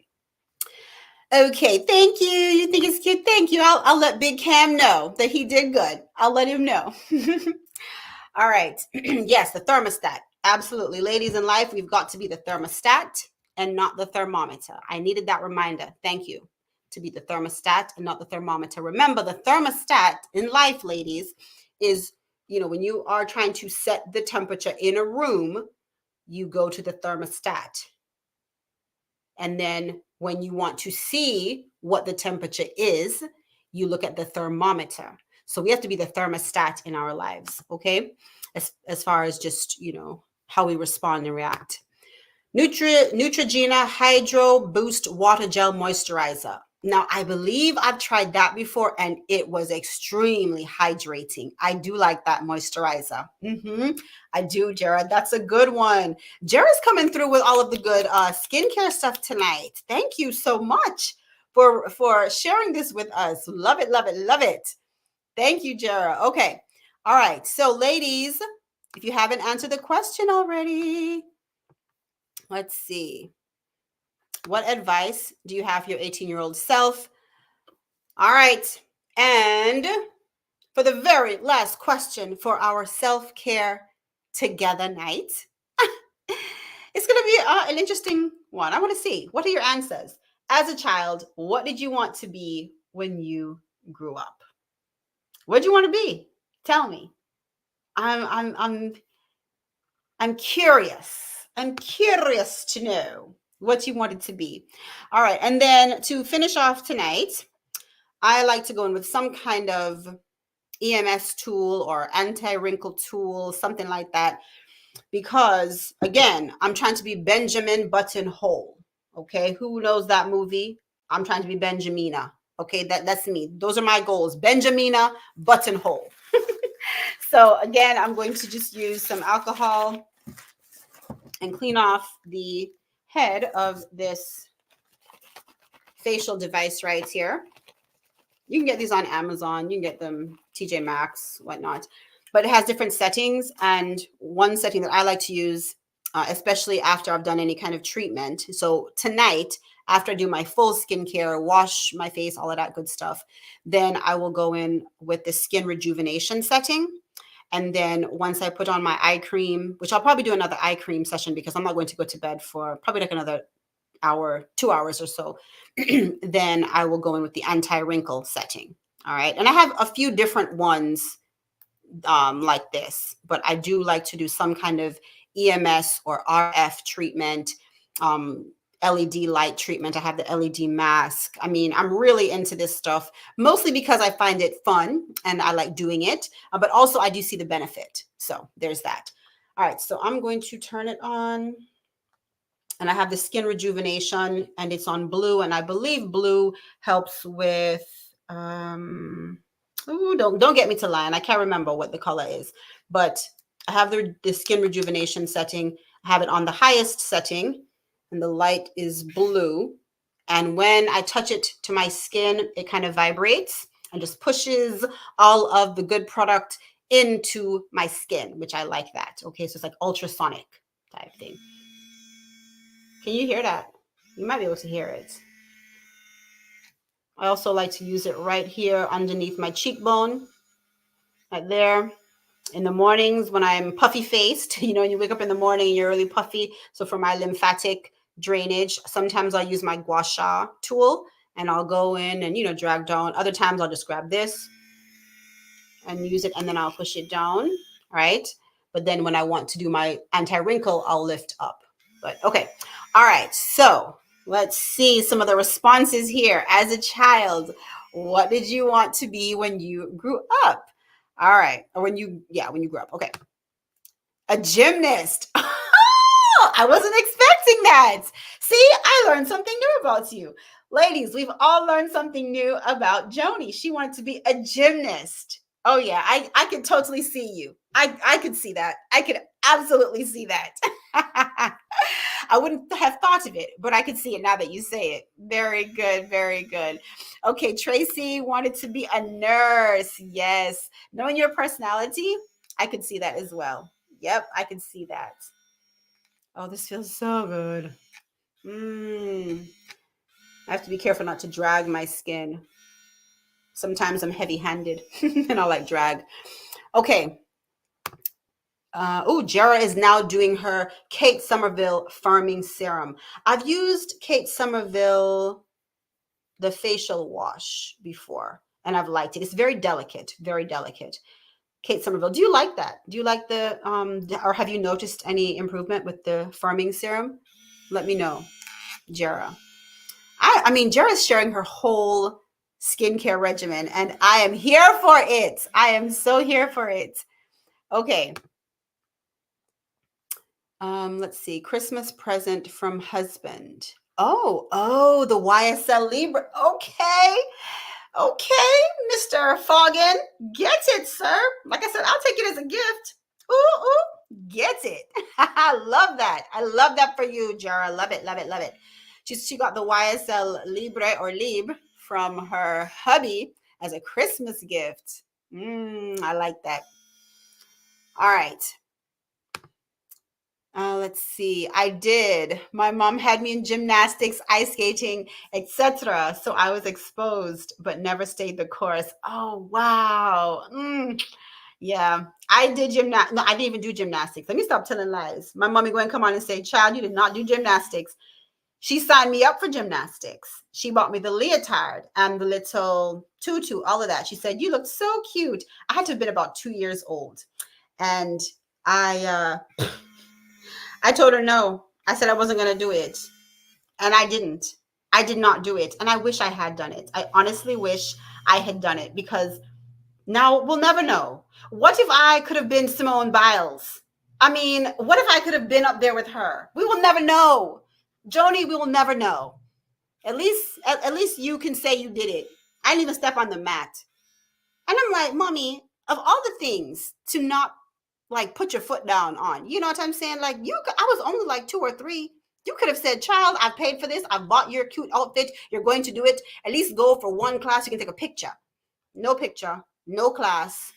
Okay, thank you. You think it's cute? Thank you. I'll let Big Cam know that he did good. I'll let him know. All right. Yes, the thermostat. Absolutely. Ladies in life, we've got to be the thermostat and not the thermometer. I needed that reminder. Thank you. To be the thermostat and not the thermometer. Remember, the thermostat in life, ladies, is, when you are trying to set the temperature in a room, you go to the thermostat. And then when you want to see what the temperature is, you look at the thermometer. So we have to be the thermostat in our lives, okay? As far as just, how we respond and react. Neutrogena Hydro Boost Water Gel Moisturizer. Now, I believe I've tried that before, and it was extremely hydrating. I do like that moisturizer. I do, Jared. That's a good one. Jared's coming through with all of the good skincare stuff tonight. Thank you so much for sharing this with us. Love it, love it, love it. Thank you, Jared. Okay. All right. So, ladies, if you haven't answered the question already, let's see. What advice do you have for your 18-year-old self? All right. And for the very last question for our self-care together night, it's going to be an interesting one. I want to see, what are your answers? As a child, what did you want to be when you grew up? What did you want to be? Tell me. I'm curious. I'm curious to know what you wanted to be. All right. And then to finish off tonight, I like to go in with some kind of EMS tool or anti-wrinkle tool, something like that, because again, I'm trying to be Benjamin Buttonhole. Okay. Who knows that movie? I'm trying to be Benjamina. Okay. That's me. Those are my goals. Benjamina Buttonhole. So again, I'm going to just use some alcohol and clean off the head of this facial device right here. You can get these on Amazon. You can get them TJ Maxx, whatnot. But it has different settings. And one setting that I like to use, especially after I've done any kind of treatment. So tonight, after I do my full skincare, wash my face, all of that good stuff, then I will go in with the skin rejuvenation setting. And then once I put on my eye cream, which I'll probably do another eye cream session because I'm not going to go to bed for probably like another hour, 2 hours or so, then I will go in with the anti-wrinkle setting. All right. And I have a few different ones like this, but I do like to do some kind of EMS or RF treatment, LED light treatment. I have the LED mask. I mean, I'm really into this stuff, mostly because I find it fun and I like doing it, but also I do see the benefit. So there's that. All right. So I'm going to turn it on. And I have the skin rejuvenation, and it's on blue. And I believe blue helps with, don't get me to lie. And I can't remember what the color is, but I have the skin rejuvenation setting. I have it on the highest setting, and the light is blue. And when I touch it to my skin, it kind of vibrates and just pushes all of the good product into my skin, which I like that. Okay, so it's like ultrasonic type thing. Can you hear that? You might be able to hear it. I also like to use it right here underneath my cheekbone, right there. In the mornings when I'm puffy faced, when you wake up in the morning and you're really puffy. So for my lymphatic drainage, sometimes I'll use my gua sha tool and I'll go in and, drag down. Other times I'll just grab this and use it and then I'll push it down, right? But then when I want to do my anti-wrinkle, I'll lift up. But okay. All right. So let's see some of the responses here. As a child, what did you want to be when you grew up? All right. Or when you grew up. Okay. A gymnast. I wasn't expecting that. See, I learned something new about you. Ladies, we've all learned something new about Joni. She wanted to be a gymnast. Oh yeah, I could totally see you. I could see that. I could absolutely see that. I wouldn't have thought of it, but I could see it now that you say it. Very good, very good. Okay, Tracy wanted to be a nurse. Yes. Knowing your personality, I could see that as well. Yep, I can see that. Oh, this feels so good. I have to be careful not to drag my skin. Sometimes I'm heavy-handed and I like drag. Okay. Jara is now doing her Kate Somerville firming serum. I've used Kate Somerville, the facial wash, before, and I've liked it. It's very delicate, very delicate. Kate Somerville, do you like that? Do you like or have you noticed any improvement with the firming serum? Let me know, Jara. I mean, Jara's sharing her whole skincare regimen, and I am here for it. I am so here for it. Okay. Let's see. Christmas present from husband. Oh, the YSL Libra. Okay, Mr. Foggin. Get it, sir. Like I said, I'll take it as a gift. Ooh, get it. I love that. I love that for you, Jara. Love it, love it, love it. She got the YSL Libre or Libre from her hubby as a Christmas gift. I like that. All right. Let's see. I did. My mom had me in gymnastics, ice skating, etc. So I was exposed, but never stayed the course. Oh, wow. Yeah, I did gymnastics. No, I didn't even do gymnastics. Let me stop telling lies. My mommy going to come on and say, child, you did not do gymnastics. She signed me up for gymnastics. She bought me the leotard and the little tutu, all of that. She said, you look so cute. I had to have been about 2 years old. And I told her no. I said I wasn't going to do it. And I didn't. I did not do it. And I wish I had done it. I honestly wish I had done it because now we'll never know. What if I could have been Simone Biles? I mean, what if I could have been up there with her? We will never know. Joni, we will never know. At least you can say you did it. I didn't even step on the mat. And I'm like, mommy, of all the things to not like put your foot down on, you know what I'm saying? Like I was only like 2 or 3. You could have said, child, I've paid for this. I've bought your cute outfit. You're going to do it. At least go for one class. You can take a picture. No picture, no class.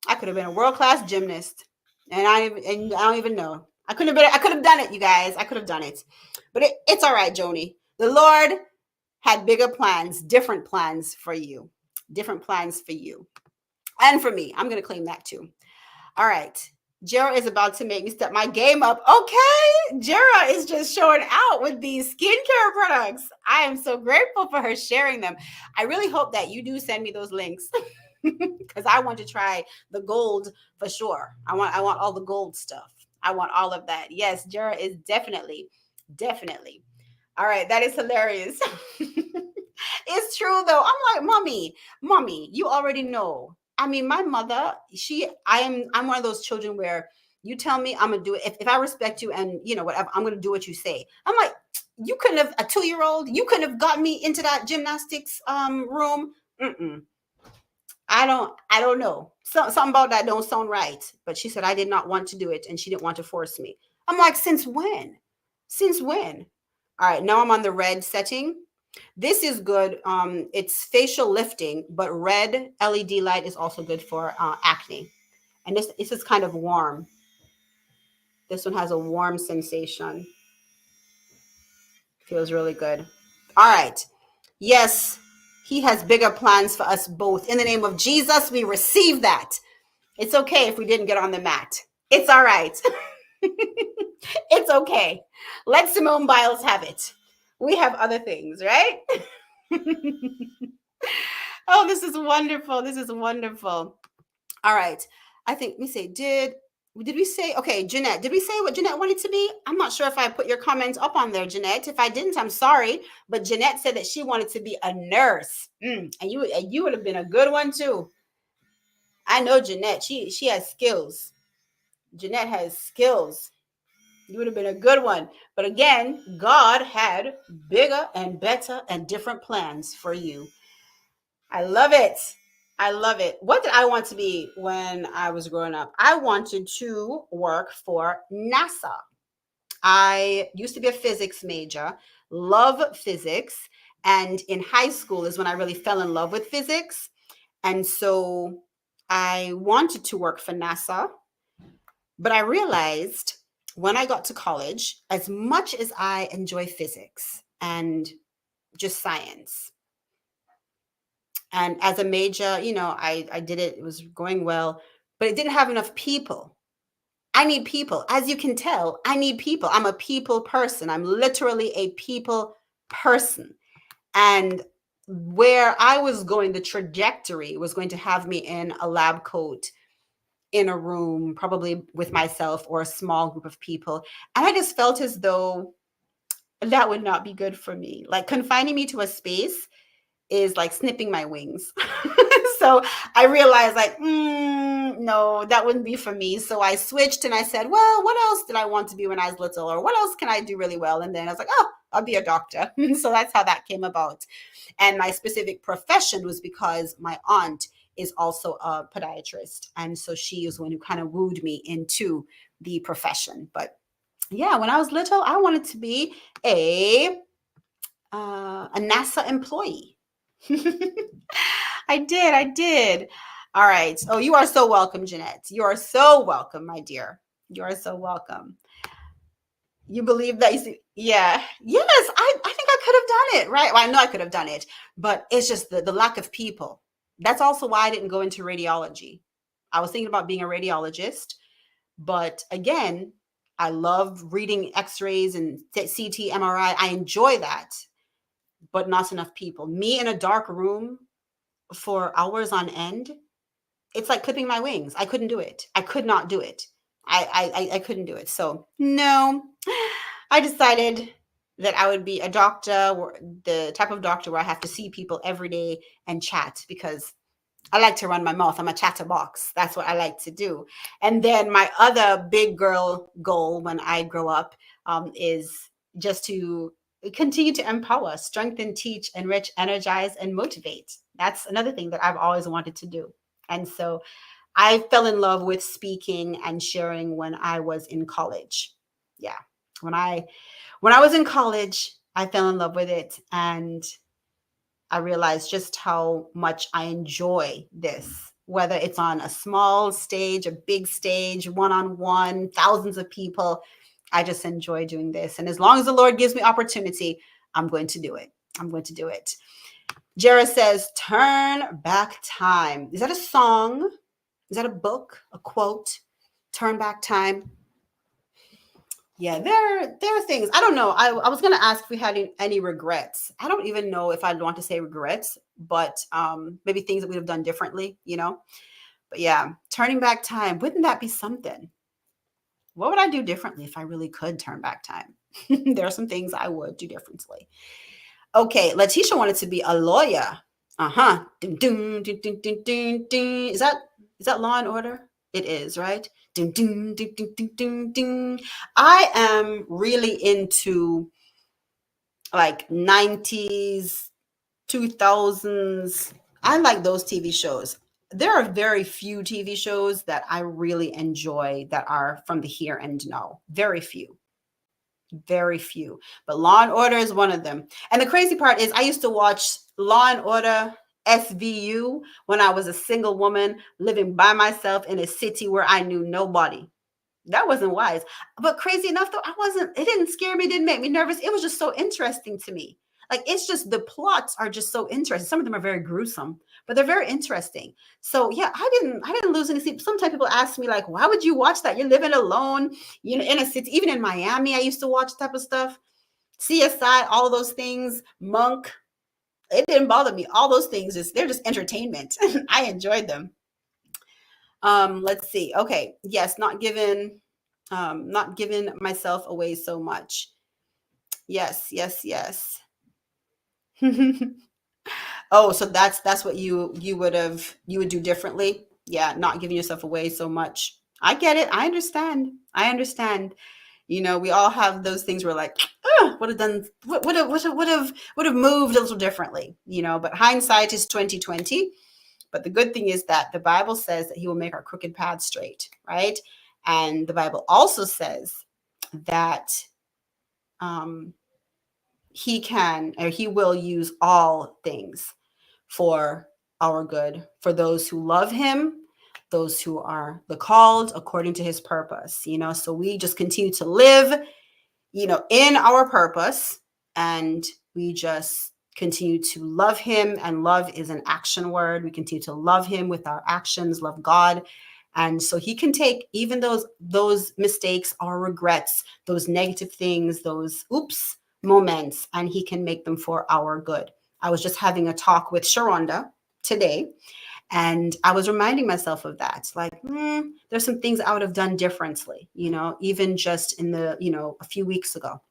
I could have been a world-class gymnast. And I don't even know. I could have done it, you guys. I could have done it. But it's all right, Joni. The Lord had bigger plans, different plans for you. Different plans for you. And for me. I'm going to claim that too. All right. Jara is about to make me step my game up. Okay. Jara is just showing out with these skincare products. I am so grateful for her sharing them. I really hope that you do send me those links because I want to try the gold for sure. I want all the gold stuff. I want all of that. Yes, Jara is definitely. All right. That is hilarious. It's true though. I'm like, mommy, you already know. I mean, my mother, I'm one of those children where you tell me I'm gonna do it. If I respect you and whatever, I'm gonna do what you say. I'm like, you couldn't have a 2-year-old, you couldn't have got me into that gymnastics room. I don't know. Something about that don't sound right. But she said I did not want to do it and she didn't want to force me. I'm like, since when? Since when? All right, now I'm on the red setting. This is good. It's facial lifting, but red LED light is also good for acne. And this is kind of warm. This one has a warm sensation. Feels really good. All right. Yes, he has bigger plans for us both. In the name of Jesus, we receive that. It's okay if we didn't get on the mat. It's all right. It's okay. Let Simone Biles have it. We have other things, right? Oh, this is wonderful. This is wonderful. All right. I think, let me say, did we say, okay, Jeanette, did we say what Jeanette wanted to be? I'm not sure if I put your comments up on there, Jeanette. If I didn't, I'm sorry. But Jeanette said that she wanted to be a nurse. And you would have been a good one too. I know Jeanette. She has skills. Jeanette has skills. You would have been a good one. But again, God had bigger and better and different plans for you. I love it. I love it. What did I want to be when I was growing up? I wanted to work for NASA. I used to be a physics major, love physics. And in high school is when I really fell in love with physics. And so I wanted to work for NASA. But I realized when I got to college, as much as I enjoy physics and just science, and as a major, I did it, it was going well, but it didn't have enough people. I need people. As you can tell, I need people. I'm a people person. I'm literally a people person. And where I was going, the trajectory was going to have me in a lab coat in a room, probably with myself or a small group of people. And I just felt as though that would not be good for me. Like confining me to a space is like snipping my wings. So I realized like, no, that wouldn't be for me. So I switched and I said, well, what else did I want to be when I was little? Or what else can I do really well? And then I was like, oh, I'll be a doctor. So that's how that came about. And my specific profession was because my aunt is also a podiatrist. And so she is one who kind of wooed me into the profession. But yeah, when I was little, I wanted to be a NASA employee. I did. All right. Oh, you are so welcome, Jeanette. You are so welcome, my dear. You are so welcome. You believe that? You see, yeah. Yes, I think I could have done it, right? Well, I know I could have done it, but it's just the lack of people. That's also why I didn't go into radiology. I was thinking about being a radiologist, but again, I love reading x-rays and CT, MRI. I enjoy that, but not enough people. Me in a dark room for hours on end, it's like clipping my wings. I couldn't do it. I could not do it. I couldn't do it. So no, I decided that I would be a doctor, the type of doctor where I have to see people every day and chat, because I like to run my mouth. I'm a chatterbox. That's what I like to do. And then my other big girl goal when I grow up is just to continue to empower, strengthen, teach, enrich, energize, and motivate. That's another thing that I've always wanted to do. And so I fell in love with speaking and sharing when I was in college. Yeah. When I was in college, I fell in love with it, and I realized just how much I enjoy this, whether it's on a small stage, a big stage, one on one, thousands of people. I just enjoy doing this. And as long as the Lord gives me opportunity, I'm going to do it. I'm going to do it. Jera says, turn back time. Is that a song? Is that a book, a quote? Turn back time. Yeah, there are things. I don't know. I was gonna ask if we had any regrets. I don't even know if I'd want to say regrets, but maybe things that we have done differently. But yeah, turning back time, wouldn't that be something? What would I do differently if I really could turn back time? There are some things I would do differently. Okay, Letitia wanted to be a lawyer. Uh-huh. Dun, dun, dun, dun, dun, dun, dun. Is that Law and Order? It is, right? Dun, dun, dun, dun, dun, dun, dun. I am really into like 90s, 2000s. I like those TV shows. There are very few TV shows that I really enjoy that are from the here and now. Very few. Very few. But Law and Order is one of them. And the crazy part is I used to watch Law and Order SVU when I was a single woman living by myself in a city where I knew nobody. That wasn't wise. But crazy enough though, it didn't scare me, didn't make me nervous. It was just so interesting to me. Like, it's just, the plots are just so interesting. Some of them are very gruesome, but they're very interesting. So yeah, I didn't lose any sleep. Sometimes people ask me like, why would you watch that? You're living alone, in a city. Even in Miami, I used to watch type of stuff. CSI, all those things, Monk. It didn't bother me. All those things, they're just entertainment. I enjoyed them. Let's see. Okay. Yes, not giving myself away so much. Yes, yes, yes. Oh, so that's what you would do differently. Yeah, not giving yourself away so much. I get it. I understand. I understand. We all have those things where like, would have done, would have moved a little differently, but hindsight is 2020. But the good thing is that the Bible says that he will make our crooked paths straight, right? And the Bible also says that um, he will use all things for our good, for those who love him, those who are the called according to his purpose. So we just continue to live, in our purpose, and we just continue to love him. And love is an action word. We continue to love him with our actions, love God. And so he can take even those mistakes or regrets, those negative things, those oops moments, and he can make them for our good. I was just having a talk with Sharonda today, and I was reminding myself of that. Like, there's some things I would have done differently, even just in a few weeks ago.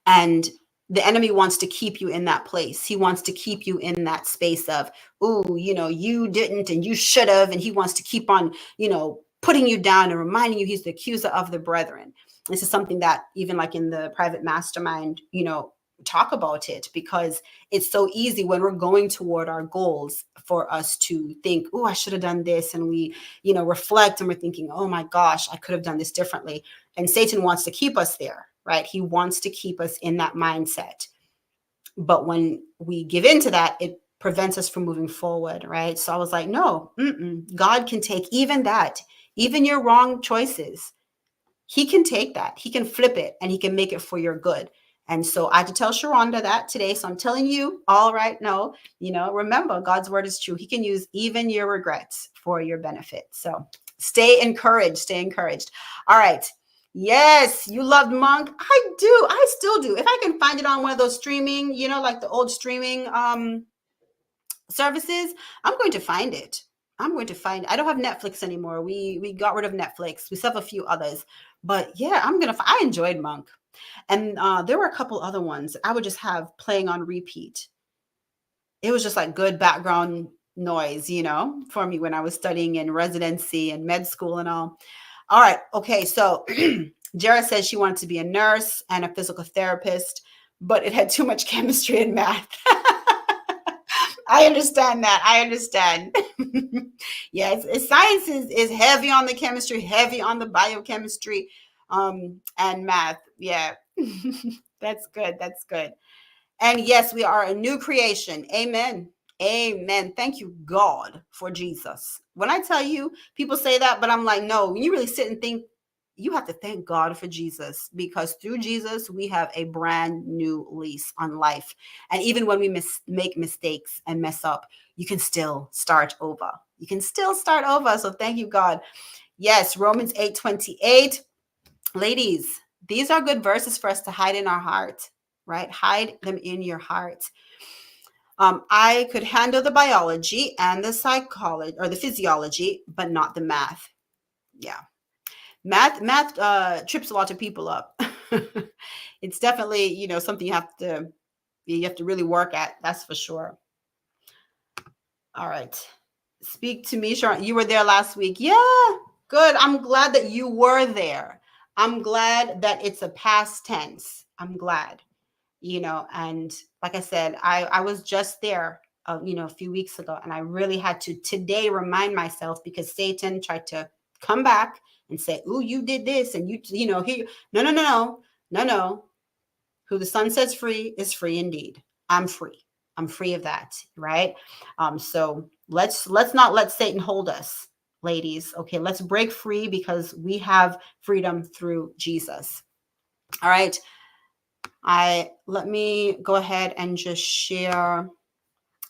And the enemy wants to keep you in that place. He wants to keep you in that space of, ooh, you didn't and you should have. And he wants to keep on, putting you down and reminding you he's the accuser of the brethren. This is something that even like in the private mastermind, talk about it, because it's so easy when we're going toward our goals for us to think, oh, I should have done this. And we, reflect and we're thinking, oh my gosh, I could have done this differently. And Satan wants to keep us there, right? He wants to keep us in that mindset. But when we give into that, it prevents us from moving forward, right? So I was like, no, God can take even that, even your wrong choices. He can take that. He can flip it and he can make it for your good. And so I had to tell Sharonda that today. So I'm telling you, all right, no, remember, God's word is true. He can use even your regrets for your benefit. So stay encouraged, stay encouraged. All right. Yes, you loved Monk. I do. I still do. If I can find it on one of those streaming, like the old streaming services, I'm going to find it. I don't have Netflix anymore. We got rid of Netflix. We still have a few others. But yeah, I enjoyed Monk. And there were a couple other ones I would just have playing on repeat. It was just like good background noise, for me when I was studying in residency and med school and all. All right. Okay. So Jara says she wanted to be a nurse and a physical therapist, but it had too much chemistry and math. I understand that. I understand. Yes, science is heavy on the chemistry, heavy on the biochemistry, and math. Yeah, that's good. That's good. And yes, we are a new creation. Amen. Amen. Thank you, God, for Jesus. When I tell you, people say that, but I'm like, no, when you really sit and think, you have to thank God for Jesus, because through Jesus, we have a brand new lease on life. And even when we make mistakes and mess up, you can still start over. You can still start over. So thank you, God. Yes, Romans 8:28. Ladies, these are good verses for us to hide in our heart, right? Hide them in your heart. I could handle the biology and the psychology or the physiology, but not the math. Yeah. Math trips a lot of people up. It's definitely, something you have to really work at. That's for sure. All right. Speak to me, Sharon. You were there last week. Yeah, good. I'm glad that you were there. I'm glad that it's a past tense. I'm glad, and like I said, I was just there, a few weeks ago, and I really had to today remind myself, because Satan tried to come back and say, "Ooh, you did this," and here, no, no, no, no, no, no. Who the Son sets free is free indeed. I'm free. I'm free of that, right? So let's not let Satan hold us, ladies. Okay, let's break free, because we have freedom through Jesus. All right. Let me go ahead and just share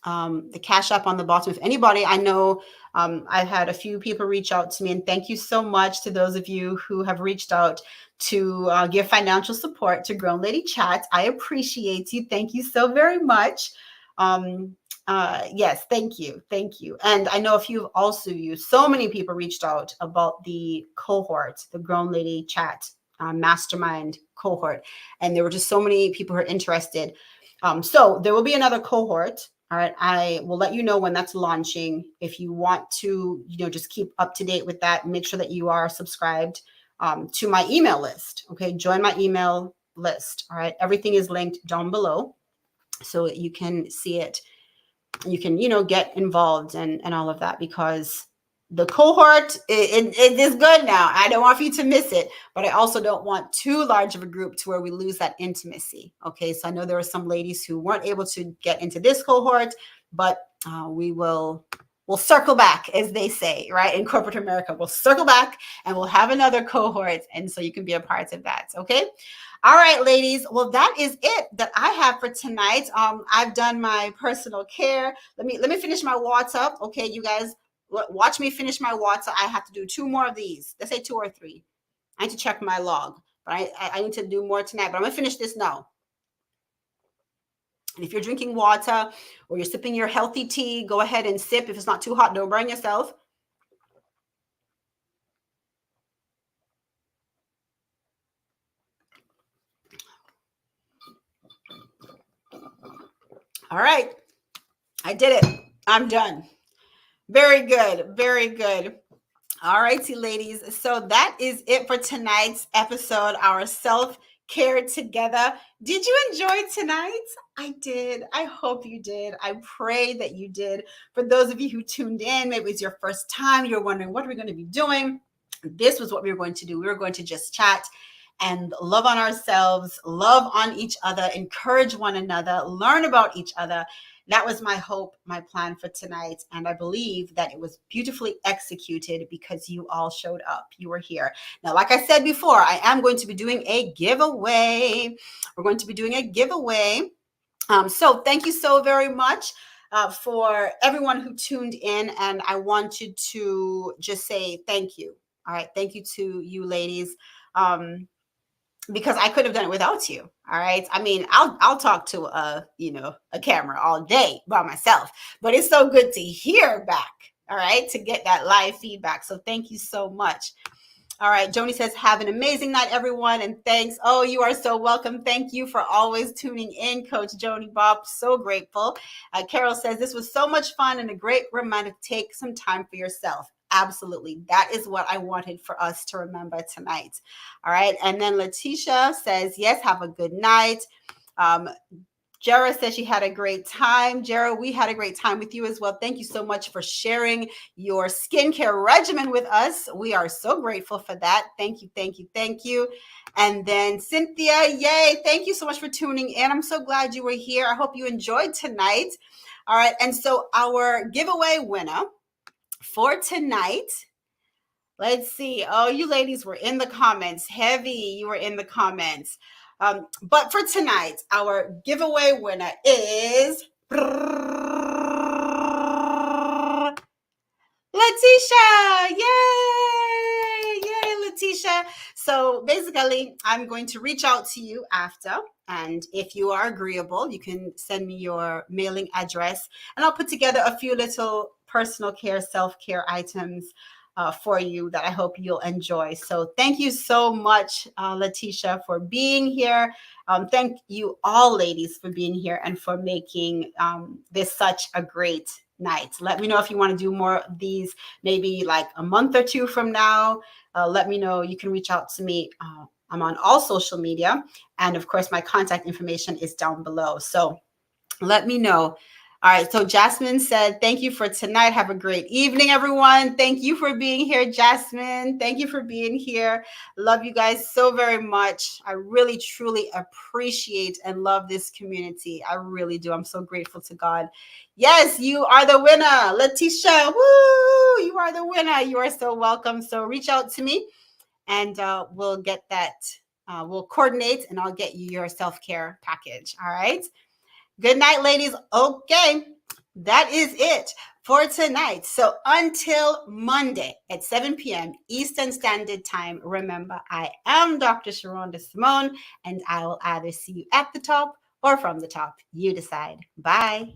the Cash App on the bottom. If anybody, I know I've had a few people reach out to me, and thank you so much to those of you who have reached out to give financial support to Grown Lady Chat. I appreciate you. Thank you so very much. Yes, thank you. Thank you. And I know a few have also used, so many people reached out about the cohort, the Grown Lady Chat mastermind cohort. And there were just so many people who are interested. So there will be another cohort. All right. I will let you know when that's launching. If you want to, just keep up to date with that, make sure that you are subscribed to my email list. Okay. Join my email list. All right. Everything is linked down below so you can see it. You can, get involved and all of that, because the cohort, it is good now. I don't want you to miss it, but I also don't want too large of a group to where we lose that intimacy. Okay. So I know there are some ladies who weren't able to get into this cohort, but we'll circle back, as they say, right? In corporate America, we'll circle back and we'll have another cohort. And so you can be a part of that. Okay. All right, ladies. Well, that is it that I have for tonight. I've done my personal care. Let me finish my water. Okay, you guys, watch me finish my water. I have to do 2 more of these. Let's say 2 or 3. I need to check my log, but I need to do more tonight. But I'm gonna finish this now. And if you're drinking water or you're sipping your healthy tea, go ahead and sip. If it's not too hot, don't burn yourself. All right, I did it. I'm done. Very good. Very good. All righty, ladies. So that is it for tonight's episode, our self-care together. Did you enjoy tonight? I did. I hope you did. I pray that you did. For those of you who tuned in, maybe it's your first time, you're wondering, what are we going to be doing? This was what we were going to do. We were going to just chat and love on ourselves, love on each other, encourage one another, learn about each other. That was my hope, my plan for tonight. And I believe that it was beautifully executed because you all showed up. You were here. Now, like I said before, I am going to be doing a giveaway. We're going to be doing a giveaway. So thank you so very much for everyone who tuned in. And I wanted to just say thank you. All right. Thank you to you ladies. Because I could have done it without you. All right. I mean, I'll talk to a camera all day by myself, but it's so good to hear back. All right. To get that live feedback. So thank you so much. All right. Joni says, have an amazing night, everyone. And thanks. Oh, you are so welcome. Thank you for always tuning in, Coach Joni Bob. So grateful. Carol says, this was so much fun and a great reminder to take some time for yourself. Absolutely. That is what I wanted for us to remember tonight. All right. And then Letitia says, yes, have a good night. Jera says she had a great time. Jera, we had a great time with you as well. Thank you so much for sharing your skincare regimen with us. We are so grateful for that. Thank you, thank you, thank you. And then Cynthia, yay. Thank you so much for tuning in. I'm so glad you were here. I hope you enjoyed tonight. All right. And so our giveaway winner for tonight, let's see. Oh, you ladies were in the comments. Heavy, you were in the comments. But for tonight, our giveaway winner is Letitia. Yay! Yay, Letitia. So basically, I'm going to reach out to you after. And if you are agreeable, you can send me your mailing address. And I'll put together a few little personal care, self-care items for you that I hope you'll enjoy. So thank you so much, Letitia, for being here. Thank you all, ladies, for being here and for making this such a great night. Let me know if you want to do more of these, maybe like a month or 2 from now. Let me know. You can reach out to me. I'm on all social media. And of course, my contact information is down below. So let me know. All right. So Jasmine said, thank you for tonight. Have a great evening, everyone. Thank you for being here, Jasmine. Thank you for being here. Love you guys so very much. I really, truly appreciate and love this community. I really do. I'm so grateful to God. Yes, you are the winner. Letitia, woo, you are the winner. You are so welcome. So reach out to me and we'll get that we'll coordinate and I'll get you your self-care package. All right. Good night, ladies. Okay. That is it for tonight. So until Monday at 7 p.m. Eastern Standard Time, remember, I am Dr. Sharonda Simone, and I will either see you at the top or from the top. You decide. Bye.